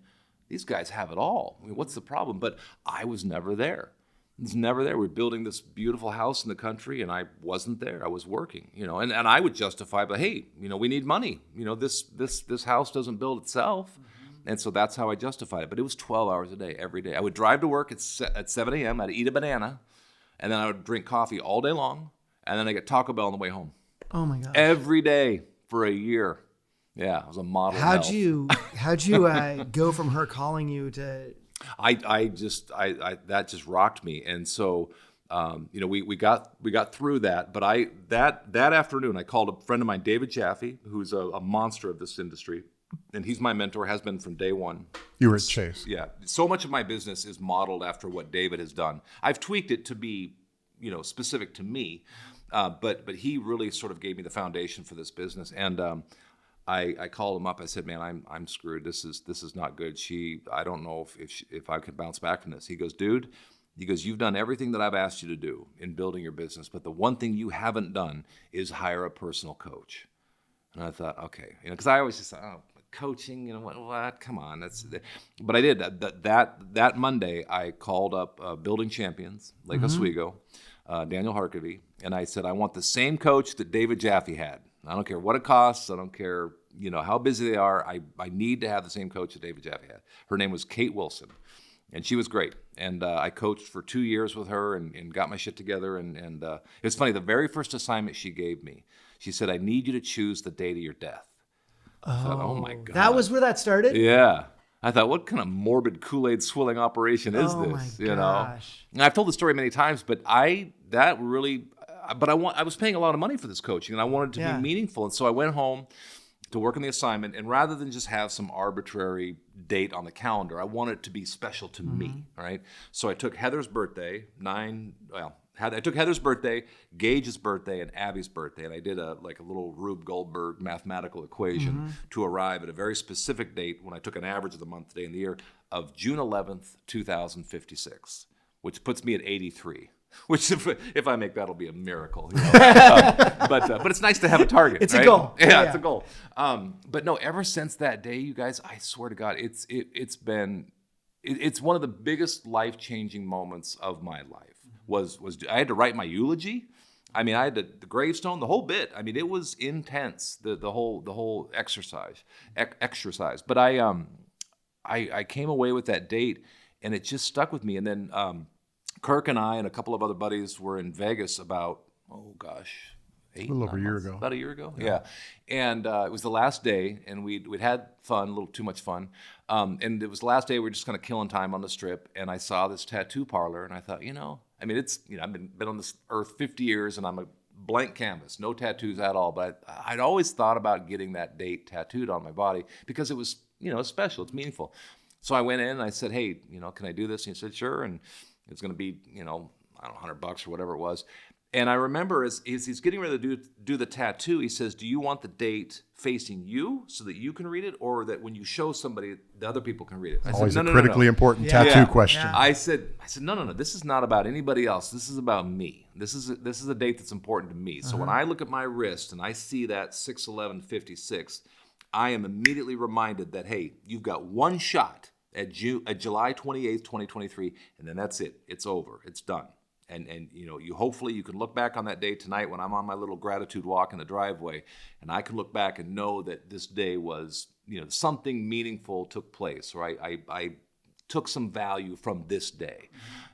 these guys have it all. I mean, what's the problem? But I was never there. I was never there. We're building this beautiful house in the country, and I wasn't there. I was working, you know, and I would justify, but hey, you know, we need money. You know, this house doesn't build itself. And so that's how I justified it. But it was 12 hours a day, every day. I would drive to work at 7 a.m. I'd eat a banana, and then I would drink coffee all day long, and then I get Taco Bell on the way home. Oh my gosh. Every day for a year. Yeah, I was a model. How'd you go from her calling you to? That just rocked me. And so, you know, we got through that. But that afternoon, I called a friend of mine, 𝗘𝗹𝗲𝗿𝗀, who's a monster of this industry. And he's my mentor, has been from day one. You were at Chase. Yeah. So much of my business is modeled after what David has done. I've tweaked it to be, you know, specific to me. But he really sort of gave me the foundation for this business. And I called him up. I said, man, I'm screwed. This is not good. I don't know if I could bounce back from this. He goes, dude, you've done everything that I've asked you to do in building your business. But the one thing you haven't done is hire a personal coach. And I thought, okay, you know, because I always just thought, oh, coaching, you know, what? Come on, but I did that Monday. I called up Building Champions, Lake Oswego, Daniel Harkavy, and I said, I want the same coach that David Jaffe had. I don't care what it costs. I don't care, you know, how busy they are. I need to have the same coach that David Jaffe had. Her name was Kate Wilson, And she was great. And I coached for 2 years with her and got my shit together. And it was funny, the very first assignment she gave me, she said, I need you to choose the date of your death. I thought, oh my God. That was where that started? Yeah. I thought, what kind of morbid Kool-Aid swilling operation is Oh this? my You know, gosh. and I've told the story many times, but I was paying a lot of money for this coaching, and I wanted it to be meaningful, and so I went home to work on the assignment, and rather than just have some arbitrary date on the calendar, I wanted it to be special to me. Right? So I took Heather's birthday, I took Heather's birthday, Gage's birthday, and Abby's birthday, and I did a little Rube Goldberg mathematical equation to arrive at a very specific date when I took an average of the month, day, and the year of June 11th, 2056, which puts me at 83. Which, if I make that'll be a miracle. You know? But it's nice to have a target. It's right? a goal. Yeah, it's a goal. But no, ever since that day, you guys, I swear to God, it's one of the biggest life-changing moments of my life. Was I had to write my eulogy. I mean, I had the gravestone, the whole bit. I mean, it was intense, the whole exercise. But I came away with that date, and it just stuck with me. And then Kirk and I and a couple of other buddies were in Vegas about, a little over a year ago. About a year ago, yeah. And it was the last day, and we'd had fun, a little too much fun. And it was the last day, we were just kind of killing time on the Strip, and I saw this tattoo parlor, and I thought, I mean, it's, I've been on this earth 50 years, and I'm a blank canvas, no tattoos at all, but I'd always thought about getting that date tattooed on my body because it was, it's special, it's meaningful. So I went in and I said, hey, can I do this? And he said, sure. And it's going to be, I don't know, $100 or whatever it was. And I remember as he's getting ready to do the tattoo, he says, do you want the date facing you so that you can read it, or that when you show somebody, the other people can read it? I Always said, a critically important tattoo question. Yeah. I said, no, this is not about anybody else. This is about me. This is a date that's important to me. So when I look at my wrist and I see that 6/11/56, I am immediately reminded that, hey, you've got one shot at July 28th, 2023, and then that's it. It's over. It's done. And you hopefully you can look back on that day tonight when I'm on my little gratitude walk in the driveway, and I can look back and know that this day was, something meaningful took place, right? I took some value from this day.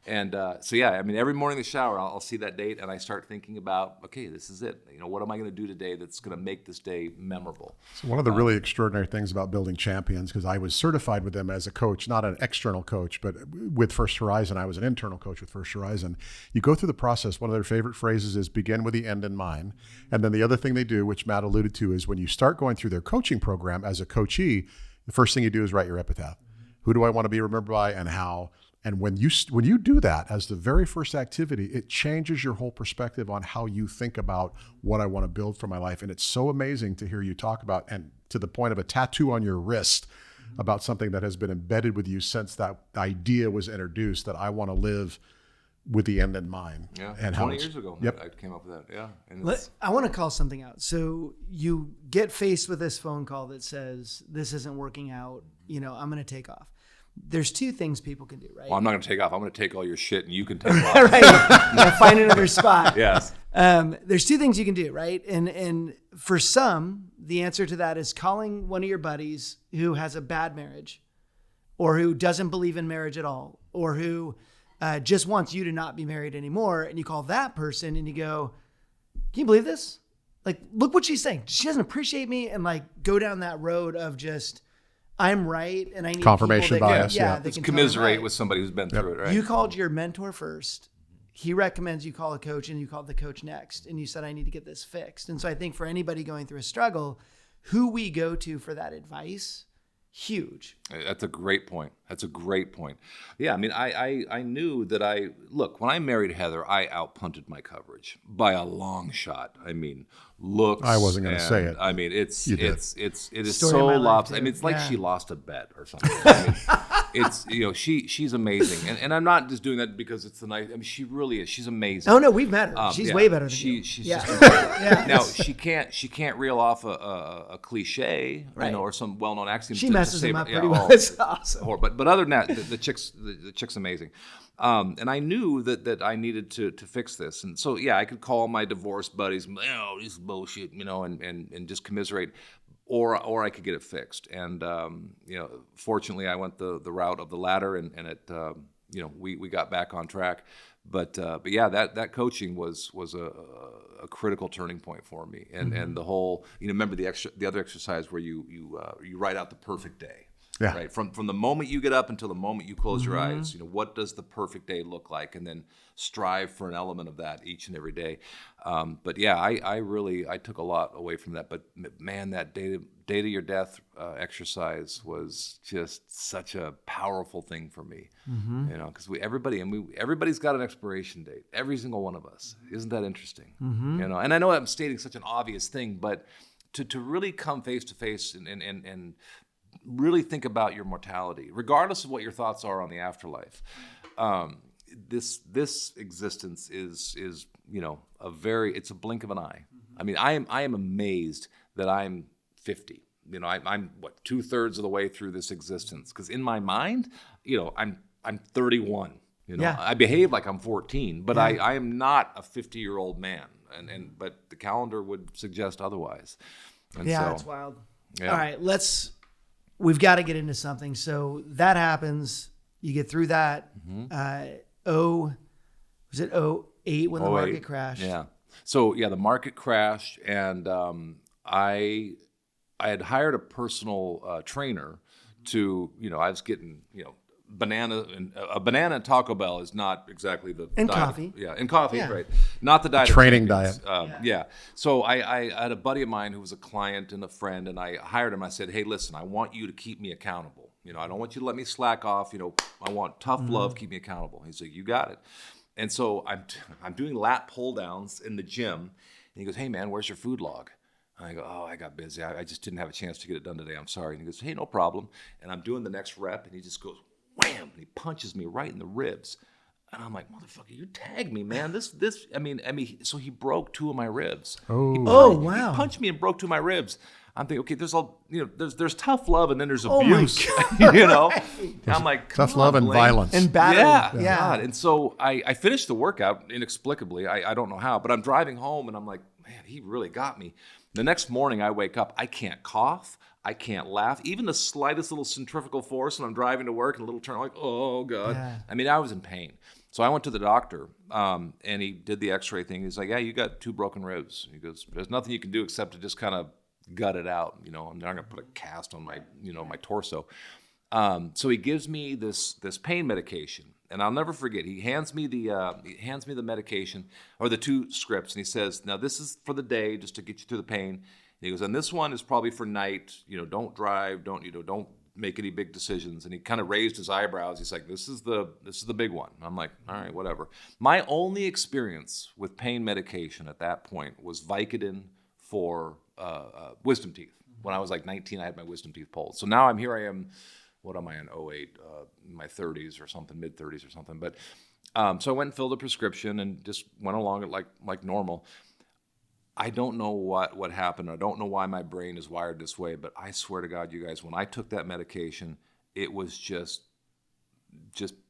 And so, yeah, I mean, every morning in the shower, I'll see that date and I start thinking about, okay, this is it. What am I going to do today that's going to make this day memorable? So one of the really extraordinary things about building champions, because I was certified with them as a coach, not an external coach, but with First Horizon, I was an internal coach with First Horizon. You go through the process. One of their favorite phrases is begin with the end in mind. And then the other thing they do, which Matt alluded to, is when you start going through their coaching program as a coachee, the first thing you do is write your epitaph. Who do I want to be remembered by and how? And when you do that as the very first activity, it changes your whole perspective on how you think about what I want to build for my life. And it's so amazing to hear you talk about, and to the point of a tattoo on your wrist, about something that has been embedded with you since that idea was introduced, that I want to live with the end in mind. Yeah, and 20 years ago, yep. I came up with that. Yeah. And I want to call something out. So you get faced with this phone call that says, this isn't working out, I'm going to take off. There's two things people can do, right? Well, I'm not going to take off. I'm going to take all your shit and you can take off. Right. Find another spot. Yes. There's two things you can do, right? And for some, the answer to that is calling one of your buddies who has a bad marriage, or who doesn't believe in marriage at all, or who just wants you to not be married anymore. And you call that person and you go, can you believe this? Like, look what she's saying. She doesn't appreciate me. And go down that road of just, I'm right, and I need confirmation bias. That Let's can commiserate right. with somebody who's been through it, right? You called your mentor first. He recommends you call a coach, and you called the coach next. And you said, I need to get this fixed. And so I think for anybody going through a struggle, who we go to for that advice, huge. That's a great point. Yeah, I mean, I knew that when I married Heather, I outpunted my coverage by a long shot. I mean, looks. I wasn't going to say it. I mean, it is Story so of my life, lopsided. too. I mean, it's like Yeah. she lost a bet or something. I mean, it's she's amazing, and I'm not just doing that because it's the night. I mean, she really is. She's amazing. Oh no, we've met her. She's way better than you. She's Yeah. just incredible. Yeah. Now she can't reel off a cliche, Right. or some well-known axiom. She to messes say, them up yeah, pretty well. oh, It's awesome. But other than that, the chick's amazing. And I knew that I needed to fix this. And so, yeah, I could call my divorced buddies, this is bullshit, and just commiserate. or I could get it fixed. And fortunately, I went the route of the latter, and it we got back on track. But yeah, that coaching was a critical turning point for me. And the whole, remember the other exercise where you write out the perfect day. Yeah. Right. From the moment you get up until the moment you close your eyes, what does the perfect day look like? And then strive for an element of that each and every day. But yeah, I took a lot away from that. But man, that day to your death exercise was just such a powerful thing for me. Because everybody's got an expiration date. Every single one of us. Isn't that interesting? And I know I'm stating such an obvious thing, but to really come face to face and really think about your mortality, regardless of what your thoughts are on the afterlife. This existence is it's a blink of an eye. I mean, I am amazed that I'm 50. I'm 2/3 of the way through this existence, because in my mind, I'm 31. I behave like I'm 14, but I am not a 50-year-old man, but the calendar would suggest otherwise. And it's wild. Yeah. All right, we've got to get into something. So that happens. You get through that. Was it 08 when the market crashed? Yeah. So yeah, the market crashed, and I had hired a personal trainer to, I was getting, banana and Taco Bell is not exactly the and diet. Coffee. Yeah, and coffee, right? Not the diet. Training of diet. Yeah. So I had a buddy of mine who was a client and a friend, and I hired him. I said, hey, listen, I want you to keep me accountable. I don't want you to let me slack off. I want tough love, keep me accountable. He's like, you got it. And so I'm doing lat pull downs in the gym, and he goes, hey man, where's your food log? And I go, oh, I got busy. I just didn't have a chance to get it done today. I'm sorry. And he goes, hey, no problem. And I'm doing the next rep, and he just goes, wham, and he punches me right in the ribs. And I'm like, motherfucker, you tagged me, man. So he broke 2 of my ribs. Wow. He punched me and broke 2 of my ribs. I'm thinking, okay, there's tough love, and then there's abuse. And I'm like, tough love and violence and battery. Yeah. God. And so I finished the workout inexplicably. I don't know how, but I'm driving home, and I'm like, man, he really got me. The next morning I wake up, I can't cough, I can't laugh. Even the slightest little centrifugal force when I'm driving to work and a little turn, I'm like, oh God. Yeah. I mean, I was in pain. So I went to the doctor, and he did the x-ray thing. He's like, yeah, you got 2 broken ribs. He goes, there's nothing you can do except to just kind of gut it out. I'm not going to put a cast on my, my torso. So he gives me this pain medication, and I'll never forget. He hands me the medication, or the 2 scripts, and he says, now this is for the day, just to get you through the pain. And he goes, and this one is probably for night. Don't drive, don't make any big decisions. And he kind of raised his eyebrows. He's like, this is the big one. I'm like, all right, whatever. My only experience with pain medication at that point was Vicodin for wisdom teeth. When I was like 19, I had my wisdom teeth pulled. So now I am, what am I in 08, in my 30s or something, mid 30s or something. But so I went and filled a prescription and just went along it like normal. I don't know what happened. I don't know why my brain is wired this way, but I swear to God, you guys, when I took that medication, it was just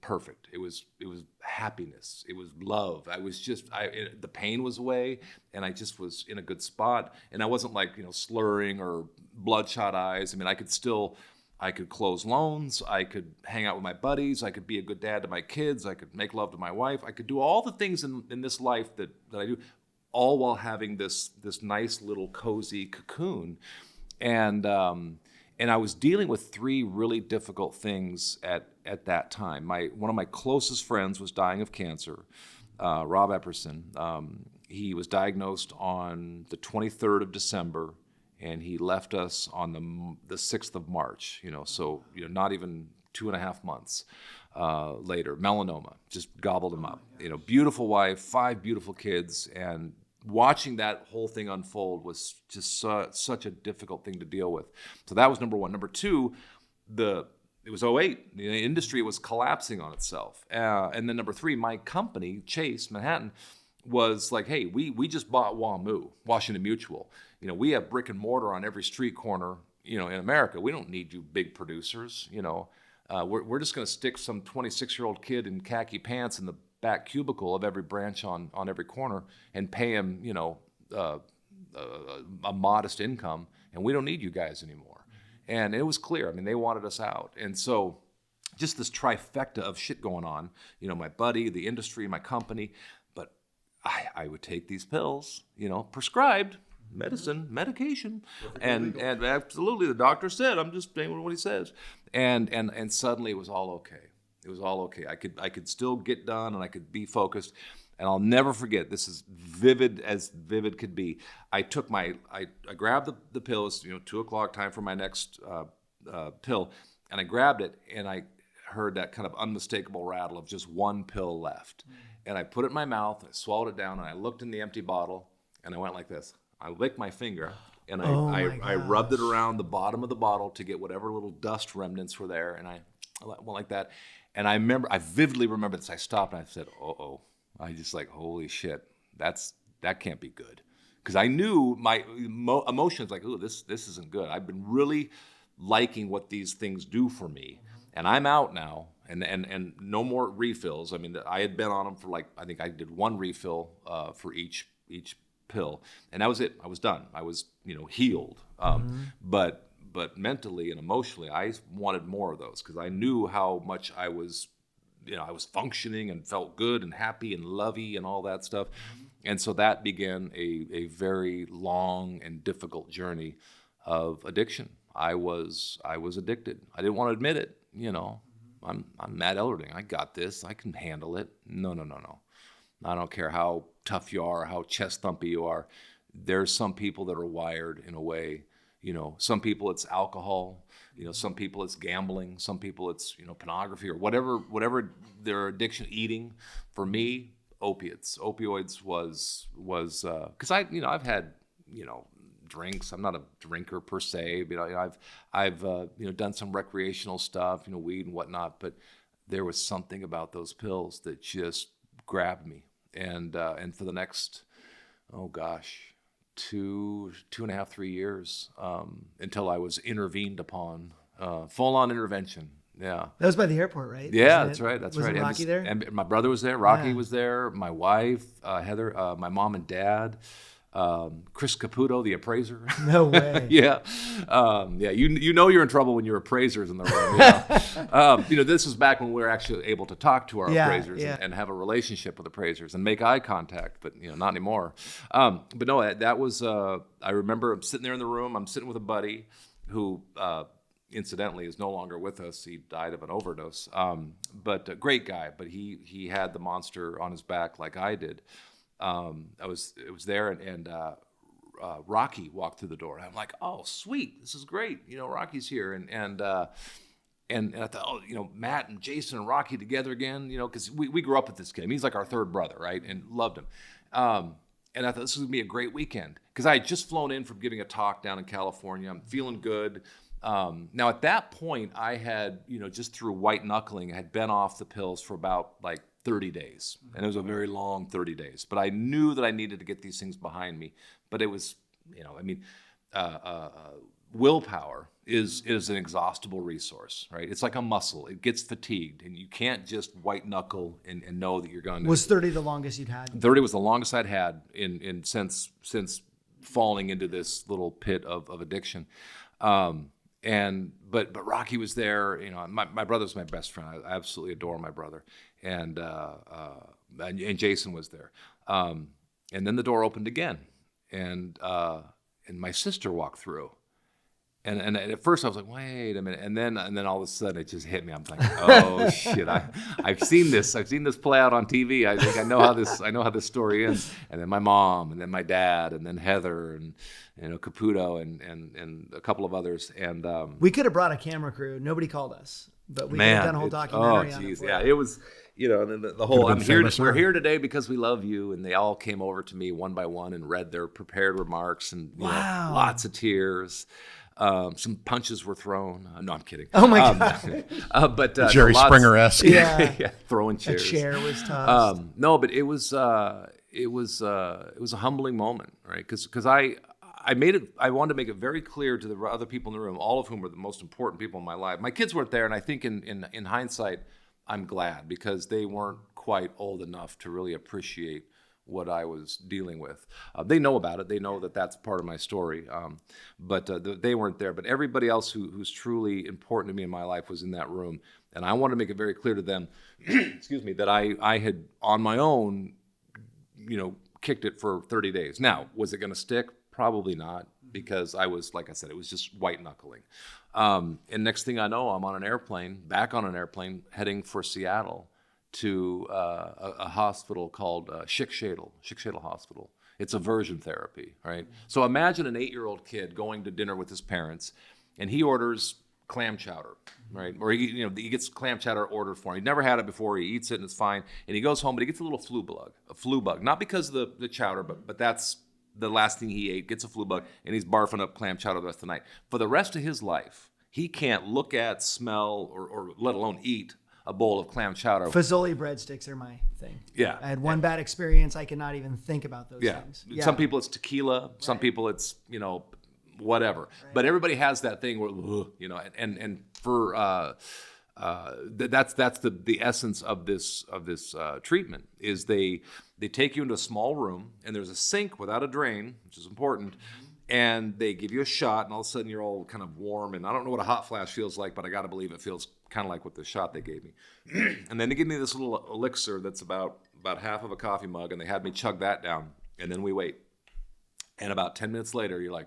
perfect. It was happiness. It was love. The pain was away, and I just was in a good spot. And I wasn't like, slurring or bloodshot eyes. I mean, I could close loans. I could hang out with my buddies. I could be a good dad to my kids. I could make love to my wife. I could do all the things in this life that I do, all while having this nice little cozy cocoon. And I was dealing with 3 really difficult things at that time. One of my closest friends was dying of cancer, Rob Epperson. He was diagnosed on the 23rd of December, and he left us on the 6th of March. So not even 2.5 months later. Melanoma just gobbled him up. Beautiful wife, 5 beautiful kids, and watching that whole thing unfold was just such a difficult thing to deal with. So that was number 1. Number 2, it was 08. The industry was collapsing on itself. And then number 3, my company, Chase Manhattan, was like, hey, we just bought WAMU, Washington Mutual. We have brick and mortar on every street corner, in America. We don't need you big producers. We're just going to stick some 26-year-old kid in khaki pants in the back cubicle of every branch on every corner and pay him, a modest income, and we don't need you guys anymore. And it was clear. I mean, they wanted us out. And so just this trifecta of shit going on, my buddy, the industry, my company, but I would take these pills, prescribed medication, and absolutely the doctor said, I'm just saying what he says. And suddenly it was all okay. It was all okay. I could still get done and I could be focused. And I'll never forget, this is vivid as vivid could be. I grabbed the pills, 2:00 time for my next pill, and I grabbed it and I heard that kind of unmistakable rattle of just one pill left. And I put it in my mouth, I swallowed it down, and I looked in the empty bottle and I went like this. I licked my finger and I rubbed it around the bottom of the bottle to get whatever little dust remnants were there, and I went like that. And I vividly remember this. I stopped and I said, uh-oh. I just like, holy shit, that can't be good. Because I knew my emotions like, oh, this isn't good. I've been really liking what these things do for me. And I'm out now, and no more refills. I mean, I had been on them for I think I did one refill for each pill. And that was it. I was done. I was, healed. But mentally and emotionally, I wanted more of those because I knew how much I was functioning and felt good and happy and lovey and all that stuff. And so that began a very long and difficult journey of addiction. I was addicted. I didn't want to admit it. I'm Matt Ellerding. I got this. I can handle it. No. I don't care how tough you are, how chest thumpy you are. There's some people that are wired in a way. Some people it's alcohol. Some people it's gambling. Some people it's pornography or whatever their addiction. Eating. For me, opioids was because I've had drinks. I'm not a drinker per se, but I've done some recreational stuff, weed and whatnot. But there was something about those pills that just grabbed me, and for the next, 2.5, 3 years, until I was intervened upon, full-on intervention. Yeah. That was by the airport, right? Yeah, that's right. That's was right. Was Rocky there? And my brother was there. Rocky was there. My wife, Heather, my mom and dad, Chris Caputo, the appraiser. No way. Yeah. You're in trouble when your appraiser's in the room. This was back when we were actually able to talk to our appraisers and have a relationship with appraisers and make eye contact, but not anymore. But no, that was, I remember I'm sitting there in the room. I'm sitting with a buddy who, incidentally, is no longer with us. He died of an overdose. But a great guy, but he had the monster on his back like I did. It was there, and Rocky walked through the door. And I'm like, oh, sweet, this is great. Rocky's here, and I thought, Matt and Jason and Rocky together again. Because we grew up with this kid. He's like our third brother, right? And loved him. And I thought this was gonna be a great weekend because I had just flown in from giving a talk down in California. I'm feeling good. Now at that point, I had just through white knuckling, I had been off the pills for about 30 days. And it was a very long 30 days. But I knew that I needed to get these things behind me. But it was, willpower is an exhaustible resource, right? It's like a muscle. It gets fatigued. And you can't just white knuckle and know that you're going to. Was 30 the longest you'd had? 30 was the longest I'd had since falling into this little pit of addiction. But Rocky was there. My brother's my best friend. I absolutely adore my brother. And Jason was there. And then the door opened again, and my sister walked through. And at first I was like, wait a minute. And then all of a sudden it just hit me. I'm like, oh shit! I've seen this. I've seen this play out on TV. I think I know how this story ends. And then my mom, and then my dad, and then Heather, and Caputo, and a couple of others. And we could have brought a camera crew. Nobody called us, but we could have done a whole documentary on it. Yeah, it was. And then the whole we're here today because we love you, and they all came over to me one by one and read their prepared remarks, and lots of tears. Some punches were thrown. No, I'm kidding. Oh my God! But Jerry Springer-esque. Yeah. Throwing chairs. A chair was tossed. No, but it was a humbling moment, right? Because I wanted to make it very clear to the other people in the room, all of whom were the most important people in my life. My kids weren't there, and I think in hindsight, I'm glad because they weren't quite old enough to really appreciate what I was dealing with. They know about it. They know that that's part of my story. But they weren't there. But everybody else who's truly important to me in my life was in that room. And I want to make it very clear to them, excuse me, that I had on my own, kicked it for 30 days. Now, was it going to stick? Probably not, because I was, like I said, it was just white knuckling. And next thing I know, I'm on an airplane, back on an airplane, heading for Seattle to a hospital called 𝗙𝗵𝗄𝗃 Hospital. It's aversion therapy, right? So imagine an 8-year-old kid going to dinner with his parents, and he orders clam chowder, right? Or he gets clam chowder ordered for him. He'd never had it before. He eats it and it's fine. And he goes home, but he gets a little flu bug. Not because of the chowder, but that's the last thing he ate. Gets a flu bug, and he's barfing up clam chowder the rest of the night. For the rest of his life, he can't look at, smell, or let alone eat a bowl of clam chowder. Fazoli breadsticks are my thing. Yeah. I had one bad experience. I cannot even think about those things. Yeah. Some people it's tequila. Some people it's, whatever. Right. But everybody has that thing where, and for that's the essence of this treatment is they take you into a small room, and there's a sink without a drain, which is important, and they give you a shot, and all of a sudden you're all kind of warm, and I don't know what a hot flash feels like, but I got to believe it feels kind of like what the shot they gave me. And then they give me this little elixir that's about half of a coffee mug, and they had me chug that down, and then we wait. And about 10 minutes later, you're like,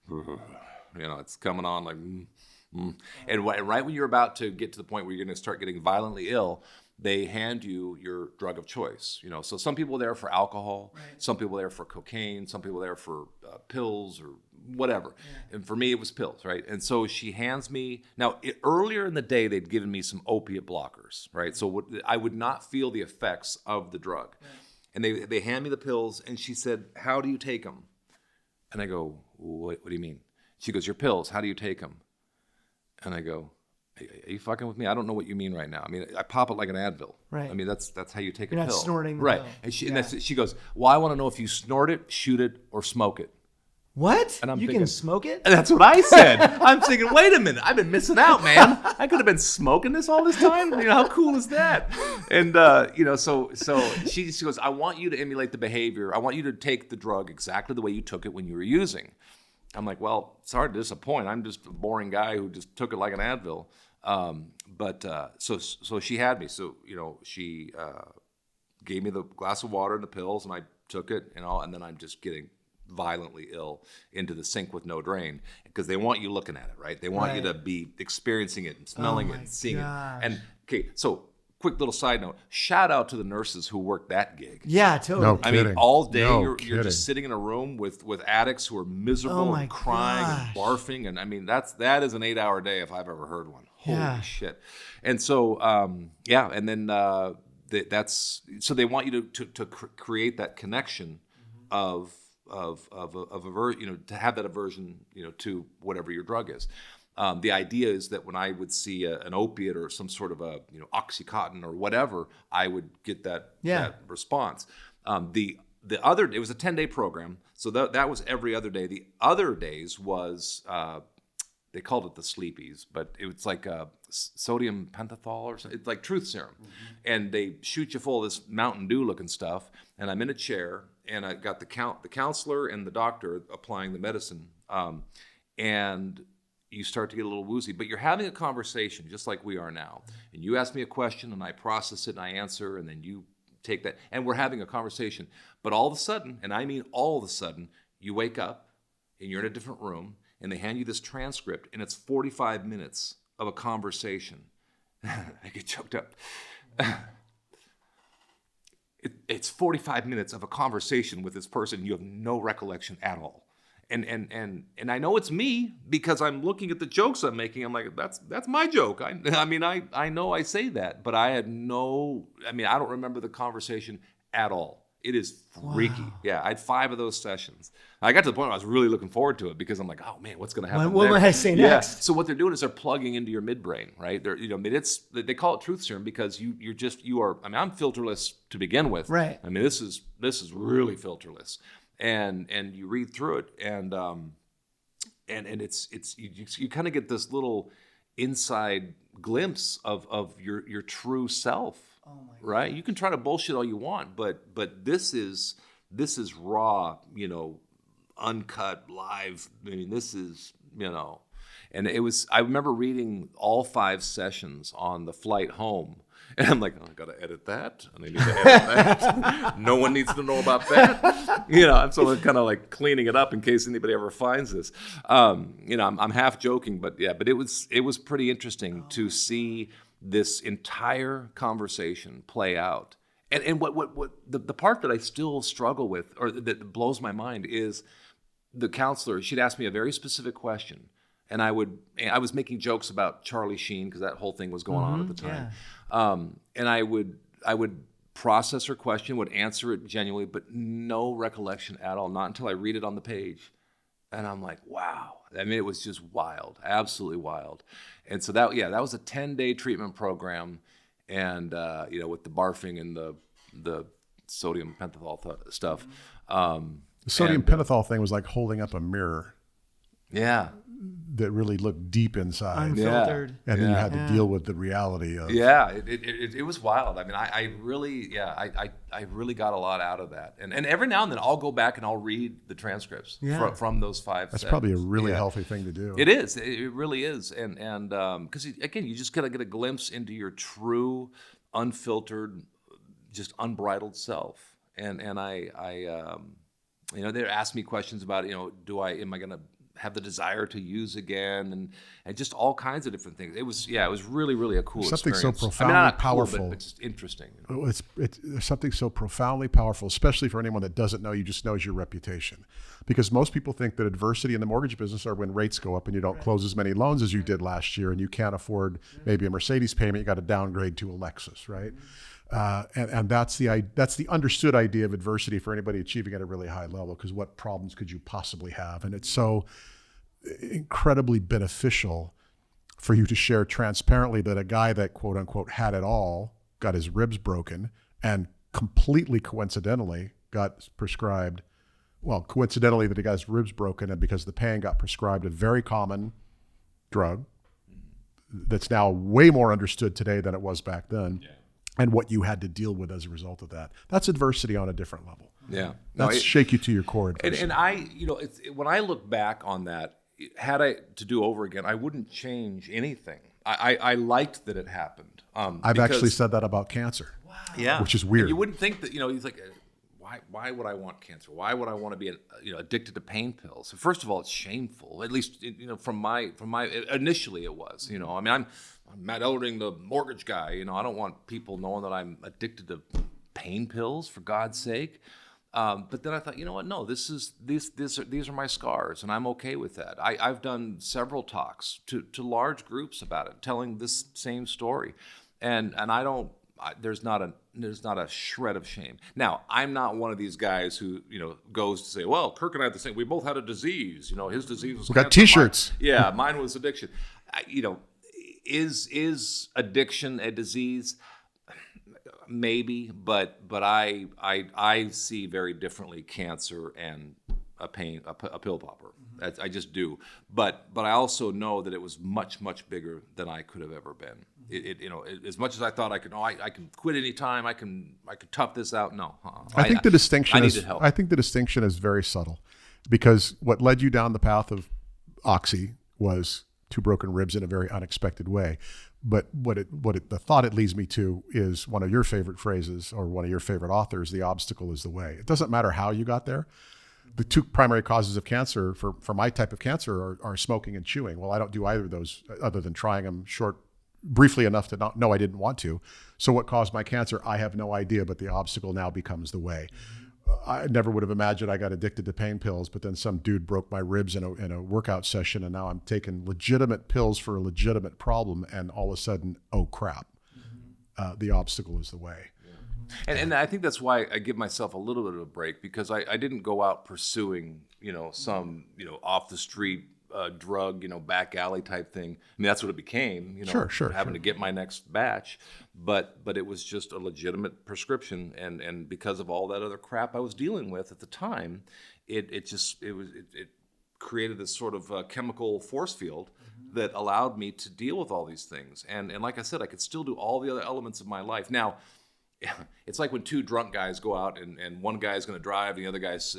it's coming on like, And right when you're about to get to the point where you're going to start getting violently ill, they hand you your drug of choice. So some people are there for alcohol, right. Some people are there for cocaine, some people are there for pills or whatever. Yeah. And for me, it was pills, right? And so she hands me, now earlier in the day, they'd given me some opiate blockers, right? So I would not feel the effects of the drug. Right. And they hand me the pills, and she said, "How do you take them?" And I go, what do you mean? She goes, "Your pills, how do you take them?" And I go, "Are you fucking with me? I don't know what you mean right now. I mean, I pop it like an Advil. Right. I mean, that's how you take You're a pill. You're not snorting the right. pill. And she goes, "Well, I want to know if you snort it, shoot it, or smoke it." What? And I'm you thinking, can smoke it? And that's what I said. I'm thinking, wait a minute, I've been missing out, man. I could have been smoking this all this time. How cool is that? And so she goes, "I want you to emulate the behavior. I want you to take the drug exactly the way you took it when you were using." I'm like, "Well, sorry to disappoint. I'm just a boring guy who just took it like an Advil." So she had me. So she gave me the glass of water and the pills, and I took it and then I'm just getting violently ill into the sink with no drain, because they want you looking at it, right? They want you to be experiencing it and smelling it and seeing it. And okay, so quick little side note, shout out to the nurses who worked that gig. Yeah, totally. No I kidding. mean, all day No you're just sitting in a room with addicts who are miserable and crying and barfing, and I mean that is an 8-hour day if I've ever heard one. Holy shit! And so and then that's so they want you to create that connection of aversion, to have that aversion, to whatever your drug is. The idea is that when I would see an opiate or some sort of a Oxycontin or whatever, I would get that response. It was a 10-day program, so that was every other day. The other days was they called it the sleepies, but it was like sodium pentothal or something. It's like truth serum, and they shoot you full of this Mountain Dew looking stuff. And I'm in a chair, and I got the counselor and the doctor applying the medicine, and you start to get a little woozy, but you're having a conversation just like we are now. And you ask me a question, and I process it, and I answer, and then you take that, and we're having a conversation. But all of a sudden, and I mean all of a sudden, you wake up, and you're in a different room, and they hand you this transcript, and it's 45 minutes of a conversation. I get choked up. It's 45 minutes of a conversation with this person you have no recollection at all. And I know it's me because I'm looking at the jokes I'm making. I'm like, that's my joke. I know I say that, but I don't remember the conversation at all. It is freaky. Wow. Yeah, I had 5 of those sessions. I got to the point where I was really looking forward to it because I'm like, oh man, what's going to happen? What will I say next? Yeah. So what they're doing is they're plugging into your midbrain, right? They call it truth serum because you are. I mean, I'm filterless to begin with. Right. I mean, this is really filterless, and you read through it, and it's you kind of get this little inside glimpse of your true self. Oh my God. Right? You can try to bullshit all you want, but this is raw, uncut, live. I mean, this is, and I remember reading all 5 sessions on the flight home. And I'm like, oh, I got to edit that. And I need to edit that. No one needs to know about that. I'm sort of kind of like cleaning it up in case anybody ever finds this. I'm half joking, but it was pretty interesting to see this entire conversation play out. And what the part that I still struggle with, or that blows my mind, is the counselor. She'd ask me a very specific question. And I was making jokes about Charlie Sheen because that whole thing was going on at the time. Yeah. And I would process her question, would answer it genuinely, but no recollection at all, not until I read it on the page. And I'm like, wow. I mean, it was just wild, absolutely wild. And so that was a 10-day treatment program. And, with the barfing and the sodium pentothal stuff. The sodium pentothal thing was like holding up a mirror. Yeah. That really looked deep inside. Unfiltered. And then you had to deal with the reality of. Yeah, it was wild. I mean, I really got a lot out of that. And every now and then I'll go back and I'll read the transcripts from those 5 That's sessions. probably a really healthy thing to do. It is. It really is. And because again, you just gotta get a glimpse into your true, unfiltered, just unbridled self. And they asked me questions about, am I gonna have the desire to use again, and just all kinds of different things. It was really, really a cool something experience. so profoundly powerful, powerful, but just interesting. It's something so profoundly powerful, especially for anyone that doesn't know you, just knows your reputation. Because most people think that adversity in the mortgage business are when rates go up and you don't close as many loans as you did last year, and you can't afford maybe a Mercedes payment, you got to downgrade to a Lexus, right? And that's the understood idea of adversity for anybody achieving at a really high level, because what problems could you possibly have? And it's so incredibly beneficial for you to share transparently that a guy that quote unquote had it all got his ribs broken and completely coincidentally got prescribed, coincidentally that he got his ribs broken, and because of the pain got prescribed a very common drug that's now way more understood today than it was back then. Yeah. And what you had to deal with as a result of that. That's adversity on a different level. Yeah. That's shake you to your core adversity. And I, when I look back on that, had I to do over again, I wouldn't change anything. I liked that it happened. I've actually said that about cancer. Wow. Yeah. Which is weird. And you wouldn't think that, he's like, why would I want cancer? Why would I want to be addicted to pain pills? So first of all, it's shameful. At least from my initially it was. I mean, I'm Matt Eldering, the mortgage guy. I don't want people knowing that I'm addicted to pain pills, for God's sake. But then I thought, you know what? No, these are my scars, and I'm okay with that. I've done several talks to large groups about it, telling this same story, and there's not a shred of shame. Now, I'm not one of these guys who goes to say, well, Kirk and I had the same. We both had a disease. His disease was. We got T-shirts. Mine was addiction. Is addiction a disease? Maybe, but I see very differently cancer and a pill popper. I just do. But I also know that it was much, much bigger than I could have ever been. As much as I thought I can quit anytime, I can tough this out. No, I think the distinction I needed help. I think the distinction is very subtle, because what led you down the path of oxy was 2 broken ribs in a very unexpected way. But the thought it leads me to is one of your favorite phrases, or one of your favorite authors: the obstacle is the way. It doesn't matter how you got there. The 2 primary causes of cancer for my type of cancer are smoking and chewing. Well, I don't do either of those other than trying them briefly enough to not know I didn't want to. So what caused my cancer? I have no idea, but the obstacle now becomes the way. I never would have imagined I got addicted to pain pills, but then some dude broke my ribs in a workout session, and now I'm taking legitimate pills for a legitimate problem, and all of a sudden, oh crap, the obstacle is the way. And I think that's why I give myself a little bit of a break, because I didn't go out pursuing some off the street drug back alley type thing. I mean, that's what it became. Having to get my next batch, but it was just a legitimate prescription, and because of all that other crap I was dealing with at the time, it created this sort of chemical force field that allowed me to deal with all these things. And like I said, I could still do all the other elements of my life. Now, it's like when two drunk guys go out and one guy's going to drive, the other guy's,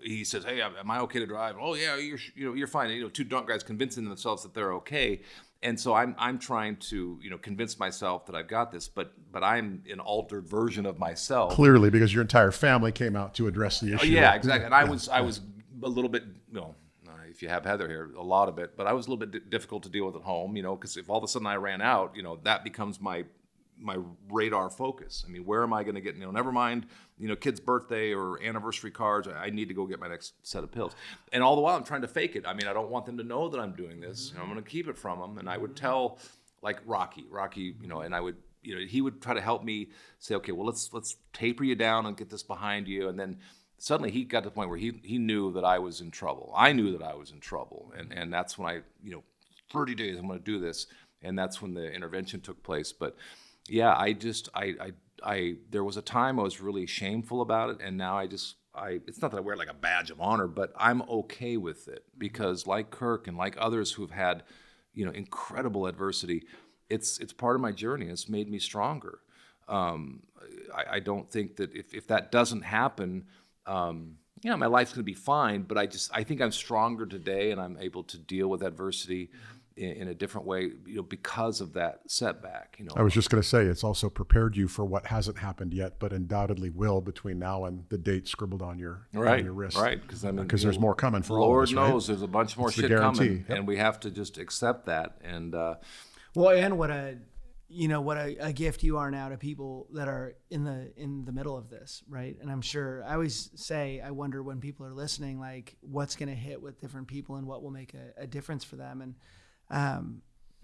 he says, "Hey, am I okay to drive?" "Oh yeah, you're fine." Two drunk guys convincing themselves that they're okay. And so I'm trying to, convince myself that I've got this, but I'm an altered version of myself. Clearly, because your entire family came out to address the issue. Yeah, exactly. And I was a little bit, if you have Heather here, a lot of it, but I was a little bit difficult to deal with at home, because if all of a sudden I ran out, that becomes my radar focus. I mean, where am I going to get, never mind, kid's birthday or anniversary cards. I need to go get my next set of pills. And all the while I'm trying to fake it. I mean, I don't want them to know that I'm doing this. I'm going to keep it from them. And I would tell, like Rocky, and I would, he would try to help me say, okay, well, let's taper you down and get this behind you. And then suddenly he got to the point where he knew that I was in trouble. I knew that I was in trouble. And that's when 30 days, I'm going to do this. And that's when the intervention took place. But yeah, there was a time I was really shameful about it, and now it's not that I wear it like a badge of honor, but I'm okay with it because, like Kirk and like others who've had, incredible adversity, it's part of my journey. It's made me stronger. I don't think that if that doesn't happen, my life's going to be fine. But I think I'm stronger today, and I'm able to deal with adversity in a different way, because of that setback. I was just going to say, it's also prepared you for what hasn't happened yet, but undoubtedly will between now and the date scribbled on your wrist. Right, because there's more coming for all of us. Lord knows, right? There's a bunch more shit coming, and we have to just accept that. And and what a gift you are now to people that are in the middle of this, right? And I'm sure I always say, I wonder when people are listening, like what's going to hit with different people and what will make a difference for them. And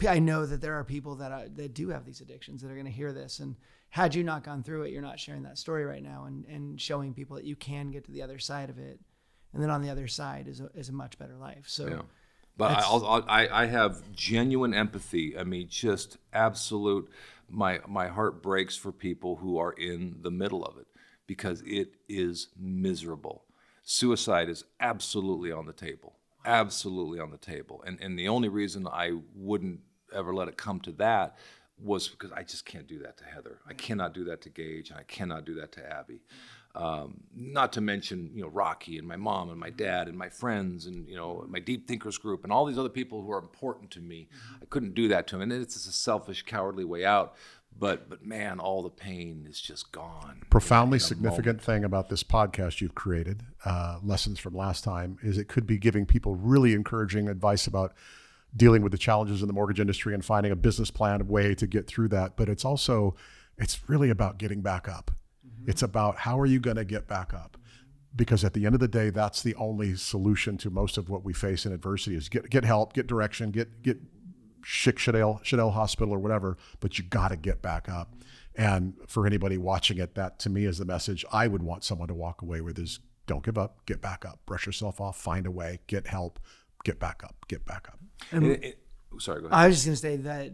I know that there are people that do have these addictions that are going to hear this. And had you not gone through it, you're not sharing that story right now and showing people that you can get to the other side of it. And then on the other side is a much better life. So, yeah. But I have genuine empathy. I mean, just absolute, my heart breaks for people who are in the middle of it because it is miserable. Suicide is absolutely on the table. Absolutely on the table. And the only reason I wouldn't ever let it come to that was because I just can't do that to Heather. I cannot do that to Gage, and I cannot do that to Abby. Not to mention, Rocky and my mom and my dad and my friends and, my deep thinkers group and all these other people who are important to me. I couldn't do that to them. And it's a selfish, cowardly way out. But man, all the pain is just gone. Profoundly significant thing about this podcast you've created, Lessons from Last Time, is it could be giving people really encouraging advice about dealing with the challenges in the mortgage industry and finding a business plan, a way to get through that. But it's really about getting back up. Mm-hmm. It's about how are you going to get back up? Because at the end of the day, that's the only solution to most of what we face in adversity is get help, get direction, get 𝗙𝗪𝗄𝗃 hospital or whatever, but you got to get back up. And for anybody watching it, that to me is the message I would want someone to walk away with is don't give up, get back up, brush yourself off, find a way, get help, get back up. Sorry, go ahead. I was just going to say that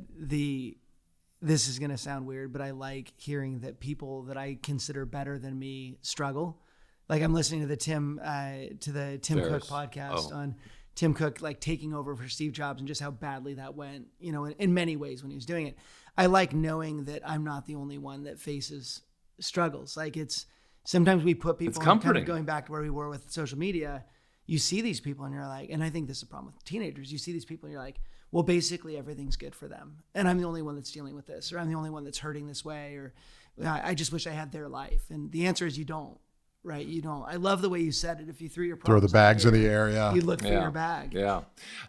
this is going to sound weird, but I like hearing that people that I consider better than me struggle. Like I'm listening to the Tim Cook podcast on Tim Cook, like taking over for Steve Jobs and just how badly that went, in many ways when he was doing it. I like knowing that I'm not the only one that faces struggles. Like sometimes we put people kind of going back to where we were with social media. You see these people and you're like, and I think this is a problem with teenagers. You see these people and you're like, well, basically everything's good for them. And I'm the only one that's dealing with this, or I'm the only one that's hurting this way, or I just wish I had their life. And the answer is you don't. Right, you don't. I love the way you said it. If you threw the bags in the air, you look for your bag. Yeah,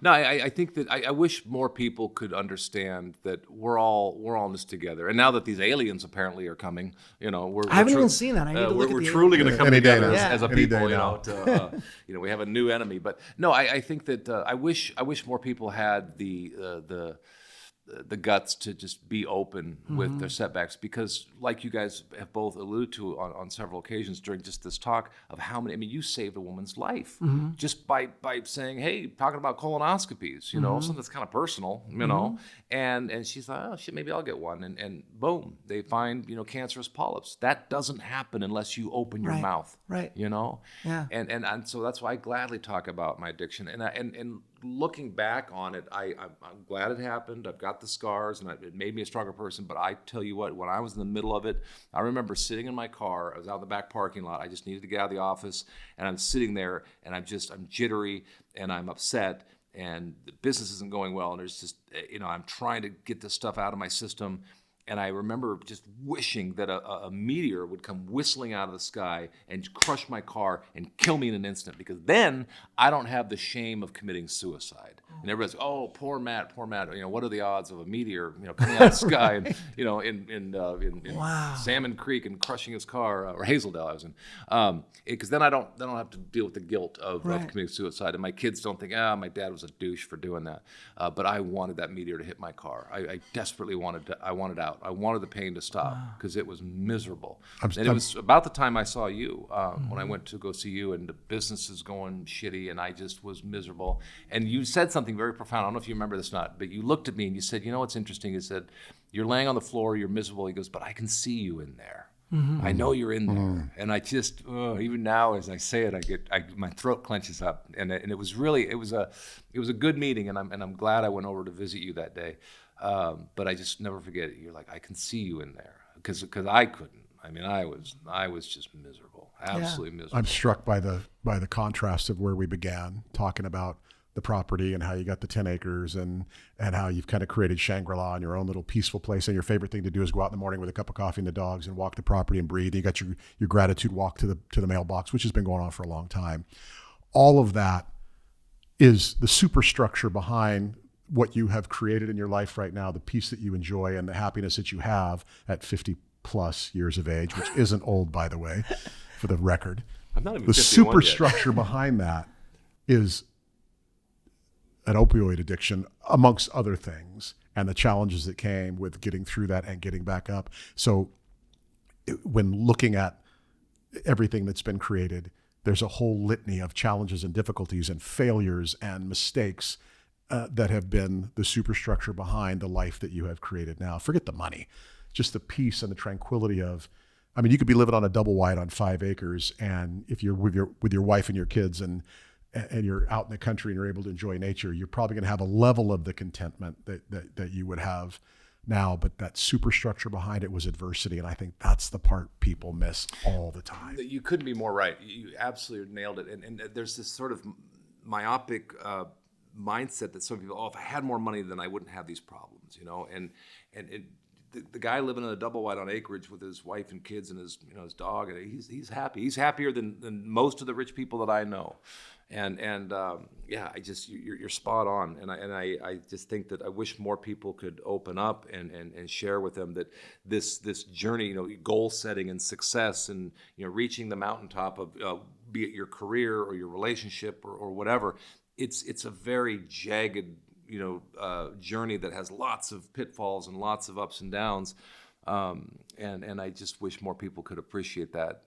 no, I think that I wish more people could understand that we're all in this together. And now that these aliens apparently are coming, I haven't even seen that. I need to look at we're truly going to come together as a people. We have a new enemy. But no, I think that I wish more people had the guts to just be open with their setbacks, because like you guys have both alluded to on several occasions during just this talk of how many, you saved a woman's life just by saying, hey, talking about colonoscopies, something that's kind of personal, and she's like, oh shit, maybe I'll get one. And boom, they find, cancerous polyps. That doesn't happen unless you open your mouth, right? Yeah. And so that's why I gladly talk about my addiction. And looking back on it, I'm glad it happened. I've got the scars, and it made me a stronger person. But I tell you what, when I was in the middle of it, I remember sitting in my car. I was out in the back parking lot. I just needed to get out of the office, and I'm sitting there, and I'm jittery, and I'm upset, and the business isn't going well, and there's just, I'm trying to get this stuff out of my system. And I remember just wishing that a meteor would come whistling out of the sky and crush my car and kill me in an instant, because then I don't have the shame of committing suicide. And everybody's, oh, poor Matt. What are the odds of a meteor, coming out of the sky and, in Wow. Salmon Creek and crushing his car, or Hazeldale I was in, because then I don't have to deal with the guilt of committing suicide, and my kids don't think, my dad was a douche for doing that. But I wanted that meteor to hit my car. I desperately wanted out. I wanted the pain to stop, because it was miserable. It was about the time I saw you, when I went to go see you, and the business is going shitty, and I just was miserable. And you said something very profound. I don't know if you remember this or not, but you looked at me and you said, what's interesting? You said, you're laying on the floor, you're miserable. He goes, but I can see you in there. Mm-hmm. I know you're in there. And I just, even now as I say it, my throat clenches up. And it was a good meeting, and I'm glad I went over to visit you that day. But I just never forget it. You're like, I can see you in there, because I couldn't. I mean, I was just miserable, absolutely miserable. I'm struck by the contrast of where we began talking about the property and how you got the 10 acres and how you've kind of created Shangri-La in your own little peaceful place. And your favorite thing to do is go out in the morning with a cup of coffee and the dogs and walk the property and breathe. And you got your gratitude walk to the mailbox, which has been going on for a long time. All of that is the superstructure behind what you have created in your life right now, the peace that you enjoy and the happiness that you have at 50 plus years of age, which isn't old, by the way, for the record. I'm not even the 51 superstructure behind that is an opioid addiction, amongst other things, and the challenges that came with getting through that and getting back up. So when looking at everything that's been created, there's a whole litany of challenges and difficulties and failures and mistakes that have been the superstructure behind the life that you have created now. Forget the money, just the peace and the tranquility of, I mean, you could be living on a double wide on 5 acres, and if you're with your wife and your kids and you're out in the country and you're able to enjoy nature, you're probably going to have a level of the contentment that you would have now. But that superstructure behind it was adversity, and I think that's the part people miss all the time. You couldn't be more right. You absolutely nailed it. And there's this sort of myopic mindset that some people, if I had more money, then I wouldn't have these problems, the guy living in a double wide on acreage with his wife and kids and his dog, and he's happy. He's happier than most of the rich people that I know. You're spot on. And I just think that I wish more people could open up and share with them that this journey, goal setting and success and, reaching the mountaintop of, be it your career or your relationship or whatever, it's a very jagged, journey that has lots of pitfalls and lots of ups and downs. And I just wish more people could appreciate that,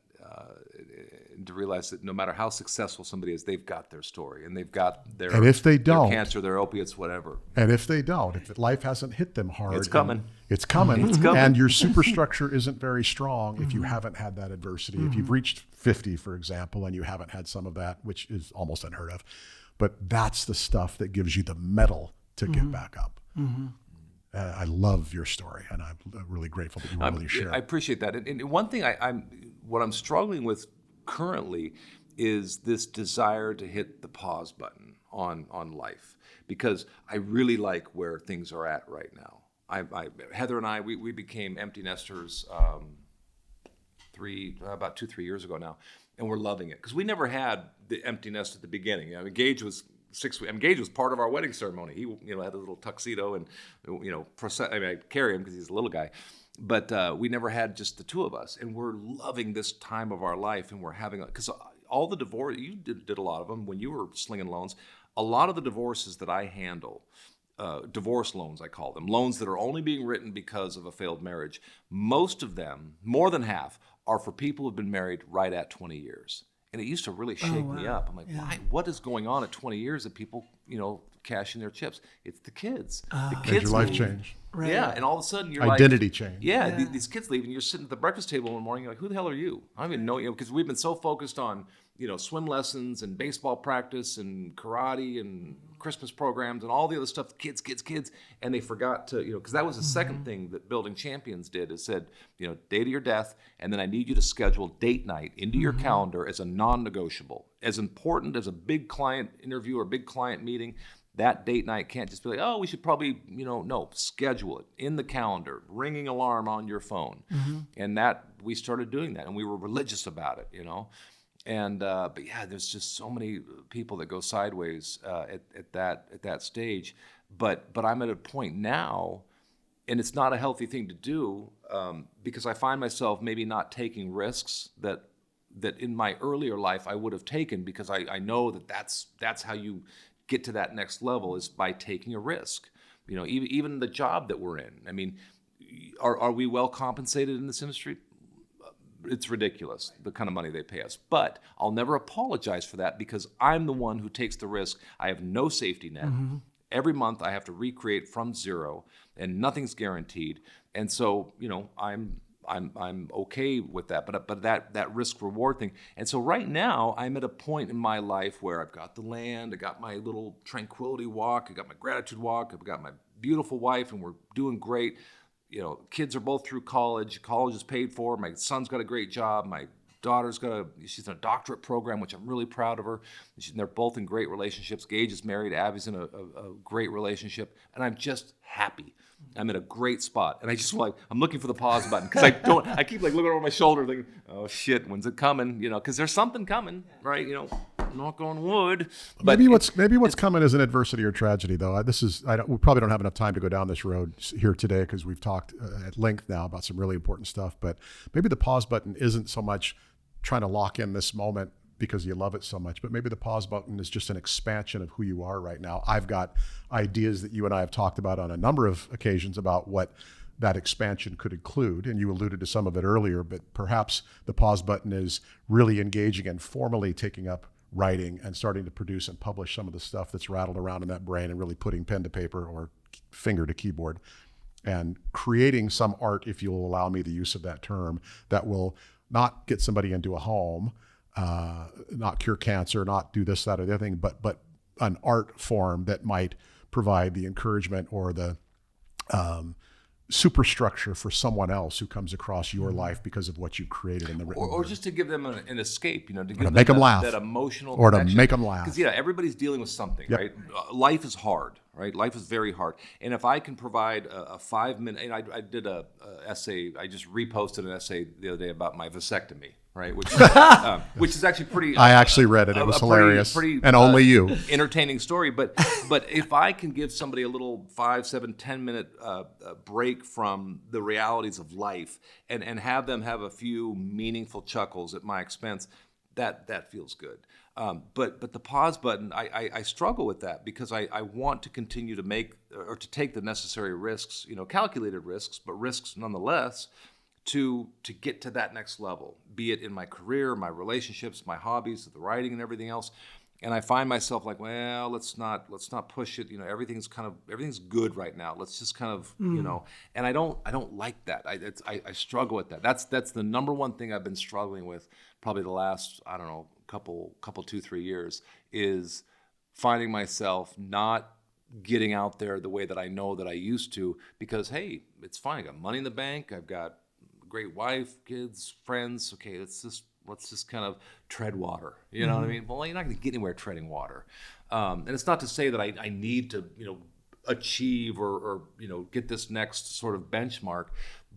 and to realize that no matter how successful somebody is, they've got their story and they've got their, and if they don't, their cancer, their opiates, whatever. And if they don't, if life hasn't hit them hard, it's coming. It's coming. And your superstructure isn't very strong if you haven't had that adversity. If you've reached 50, for example, and you haven't had some of that, which is almost unheard of, but that's the stuff that gives you the mettle to get back up. I love your story, and I'm really grateful that you were willing to share. I appreciate that. And one thing what I'm struggling with currently is this desire to hit the pause button on life, because I really like where things are at right now. Heather and I, we became empty nesters about 2-3 years ago now, and we're loving it because we never had the empty nest at the beginning. Gage was 6 weeks. Gage was part of our wedding ceremony. He had a little tuxedo and I carry him because he's a little guy. But we never had just the two of us, and we're loving this time of our life, and we're having because all the divorce you did a lot of them when you were slinging loans. A lot of the divorces that I handle, divorce loans I call them, loans that are only being written because of a failed marriage. Most of them, more than half, are for people who've been married right at 20 years. And it used to really shake me up. I'm like, why? What is going on at 20 years that people, cash in their chips? It's the kids. The kids your life leave. change. Right. Yeah, and all of a sudden you're identity change. Yeah, these kids leave, and you're sitting at the breakfast table one morning. You're like, who the hell are you? I don't even know you, because we've been so focused on swim lessons and baseball practice and karate and Christmas programs and all the other stuff, kids. And they forgot to, because that was the second thing that Building Champions did, is said, date of your death, and then I need you to schedule date night into your calendar as a non-negotiable. As important as a big client interview or big client meeting, that date night can't just be like, oh, we should probably, no, schedule it in the calendar, ringing alarm on your phone. And that, we started doing that, and we were religious about it, And but yeah, there's just so many people that go sideways at that stage. But I'm at a point now, and it's not a healthy thing to do, because I find myself maybe not taking risks that in my earlier life I would have taken, because I know that's how you get to that next level, is by taking a risk. Even the job that we're in. I mean, are we well compensated in this industry? It's ridiculous, the kind of money they pay us. But I'll never apologize for that, because I'm the one who takes the risk. I have no safety net. Every month I have to recreate from zero, and nothing's guaranteed. And so, I'm okay with that. But that risk reward thing. And so right now I'm at a point in my life where I've got the land, I got my little tranquility walk, I got my gratitude walk, I've got my beautiful wife, and we're doing great. Kids are both through college. College is paid for. My son's got a great job. My daughter's she's in a doctorate program, which I'm really proud of her. They're both in great relationships. Gage is married. Abby's in a great relationship. And I'm just happy. I'm in a great spot. And I just I'm looking for the pause button, because I keep looking over my shoulder thinking, oh shit, when's it coming? Because there's something coming, right? Knock on wood. But maybe what's coming is an adversity or tragedy, though. We probably don't have enough time to go down this road here today, because we've talked at length now about some really important stuff. But maybe the pause button isn't so much trying to lock in this moment because you love it so much, but maybe the pause button is just an expansion of who you are right now. I've got ideas that you and I have talked about on a number of occasions about what that expansion could include, and you alluded to some of it earlier, but perhaps the pause button is really engaging and formally taking up writing and starting to produce and publish some of the stuff that's rattled around in that brain, and really putting pen to paper or finger to keyboard and creating some art, if you'll allow me the use of that term, that will not get somebody into a home, not cure cancer, not do this, that, or the other thing, but an art form that might provide the encouragement or the superstructure for someone else who comes across your life because of what you created in the written or word. just to give them an escape, to give to them make them laugh, that emotional or connection. to make them laugh. Because everybody's dealing with something, Yep. right? Life is hard, right? Life is very hard. And if I can provide a 5-minute, and I did a essay, I just reposted an essay the other day about my vasectomy, right? Which is actually pretty. I actually read it. It was hilarious, pretty, and only you. Entertaining story, but if I can give somebody a little 5, 7, 10-minute break from the realities of life, and have them have a few meaningful chuckles at my expense, that feels good. But the pause button, I struggle with that, because I want to continue to make or to take the necessary risks, calculated risks, but risks nonetheless, to get to that next level, be it in my career, my relationships, my hobbies, the writing and everything else. And I find myself like, well, let's not push it. Everything's good right now. Let's just kind of, and I don't like that. I struggle with that. That's the number one thing I've been struggling with probably the last, I don't know, couple 2-3 years, is finding myself not getting out there the way that I know that I used to, because, hey, it's fine. I got money in the bank. I've got a great wife, kids, friends. Okay, let's just kind of tread water. You know what I mean? Well, you're not going to get anywhere treading water. And it's not to say that I need to, achieve or get this next sort of benchmark,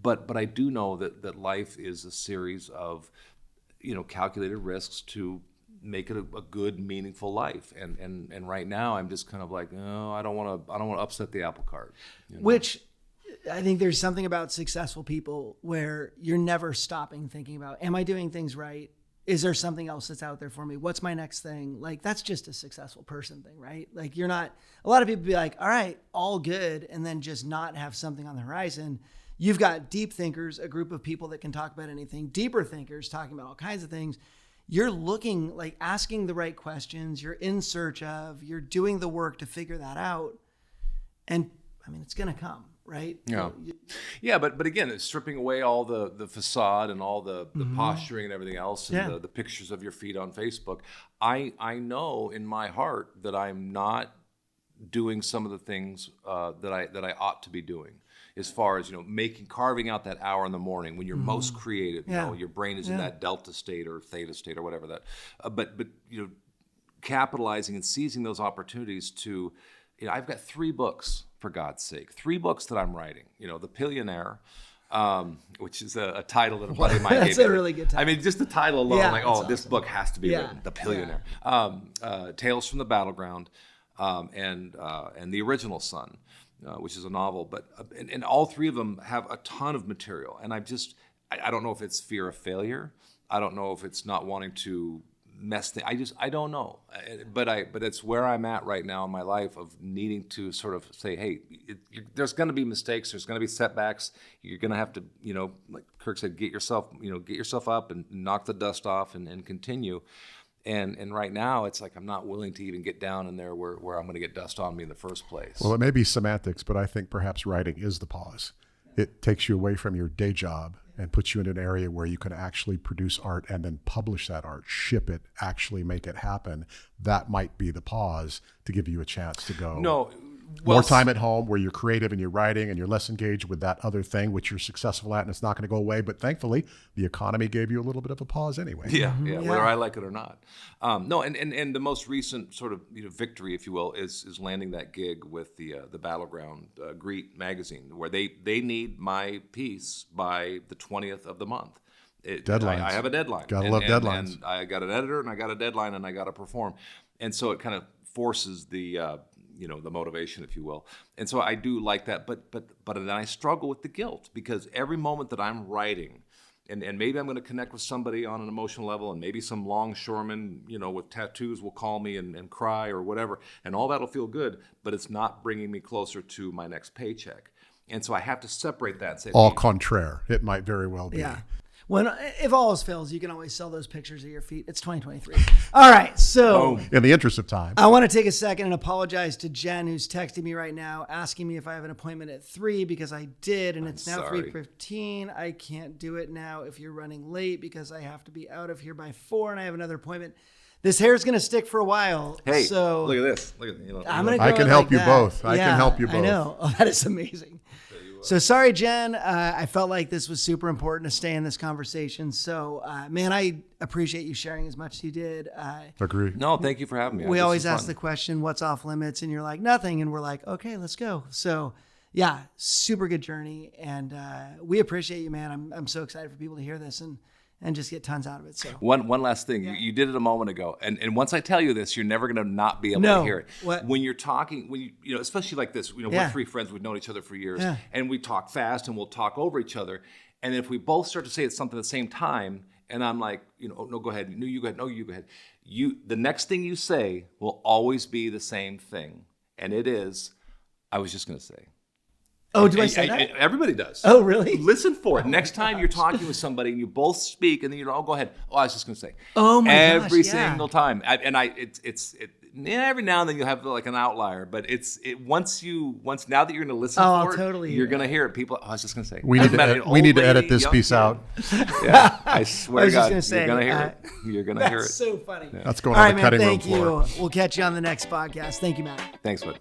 but I do know that life is a series of, calculated risks to make it a good, meaningful life. And right now I'm just kind of like, no, I don't want to upset the apple cart. Which I think there's something about successful people where you're never stopping thinking about, am I doing things right? Is there something else that's out there for me? What's my next thing? Like, that's just a successful person thing, right? Like, you're not, a lot of people be like, all right, all good, and then just not have something on the horizon. You've got deep thinkers, a group of people that can talk about anything, deeper thinkers talking about all kinds of things. You're looking, like, asking the right questions. You're in search of, you're doing the work to figure that out. And I mean, it's going to come, right? Yeah. Yeah, but again, it's stripping away all the facade and all the posturing and everything else, and the pictures of your feet on Facebook. I know in my heart that I'm not doing some of the things that I ought to be doing, as far as, carving out that hour in the morning when you're most creative. Your brain is in that delta state or theta state or whatever that. But capitalizing and seizing those opportunities to, I've got 3 books, for God's sake, 3 books that I'm writing. The 𝗘𝗹𝗲𝗶𝗴, which is a title that a buddy of mine gave me. That's a really good title. I mean, just the title alone, Yeah, that's this awesome. book has to be written, the 𝗘𝗹𝗲𝗶𝗴. Tales from the Battleground, and The Original Son, which is a novel. But and all 3 of them have a ton of material, and I don't know if it's fear of failure. I don't know if it's not wanting to mess things. I don't know, but it's where I'm at right now in my life, of needing to sort of say, hey, there's going to be mistakes, there's going to be setbacks. You're going to have to, like Kirk said, get yourself up and knock the dust off and continue. And right now, it's like I'm not willing to even get down in there where I'm going to get dust on me in the first place. Well, it may be semantics, but I think perhaps writing is the pause. It takes you away from your day job and puts you in an area where you can actually produce art and then publish that art, ship it, actually make it happen. That might be the pause to give you a chance to go. No. More time at home where you're creative and you're writing and you're less engaged with that other thing which you're successful at, and it's not going to go away. But thankfully, the economy gave you a little bit of a pause anyway. Yeah, whether I like it or not. No, and the most recent sort of victory, if you will, is landing that gig with the Battleground Greet magazine, where they need my piece by the 20th of the month. Deadlines. I have a deadline. Gotta love deadlines. And I got an editor, and I got a deadline, and I got to perform. And so it kind of forces the motivation, if you will. And so I do like that, but then I struggle with the guilt, because every moment that I'm writing, and maybe I'm going to connect with somebody on an emotional level, and maybe some longshoreman, with tattoos will call me and cry or whatever, and all that'll feel good, but it's not bringing me closer to my next paycheck. And so I have to separate that and say, Au contraire, it might very well be. Yeah. If all else fails, you can always sell those pictures of your feet. It's 2023. All right. So In the interest of time. I want to take a second and apologize to Jen, who's texting me right now, asking me if I have an appointment at 3, because I did, and it's now sorry. 3:15. I can't do it now if you're running late, because I have to be out of here by 4, and I have another appointment. This hair is going to stick for a while. hey, so look at this. I'm going to go I can with help like you that. both. I Yeah, can help you both. I know. Oh, that is amazing. So sorry, Jen. I felt like this was super important to stay in this conversation. So, man, I appreciate you sharing as much as you did. Agree. No, thank you for having me. We This always was ask fun. the question, what's off limits? And you're like, nothing. And we're like, okay, let's go. So yeah, super good journey. And we appreciate you, man. I'm so excited for people to hear this and just get tons out of it. So One last thing. You did it a moment ago. And once I tell you this, you're never going to not be able No. to hear it. What? When you're talking, especially like this, Yeah. we're 3 friends, we've known each other for years, Yeah. and we talk fast and we'll talk over each other. And if we both start to say something at the same time, and I'm like, oh, no, go ahead. No, you go ahead. No, you go ahead. The next thing you say will always be the same thing. And it is, I was just going to say. Oh, do I say that? Everybody does. Oh, really? Listen for it. Next time you're talking with somebody and you both speak, and then you're, go ahead. Oh, I was just going to say. Oh my gosh, Every yeah. single time. Every now and then you'll have like an outlier, but once now that you're going to listen Oh, for I'll it, totally you're hear going to hear it. People, I was just going to say. We need to edit this young piece kid. out. Yeah, I swear I was to God, just gonna say, you're going to hear it. You're going to hear That's it. so funny. That's going All on right, the man. cutting room Thank floor. you. We'll catch you on the next podcast. Thank you, Matt. Thanks, bud.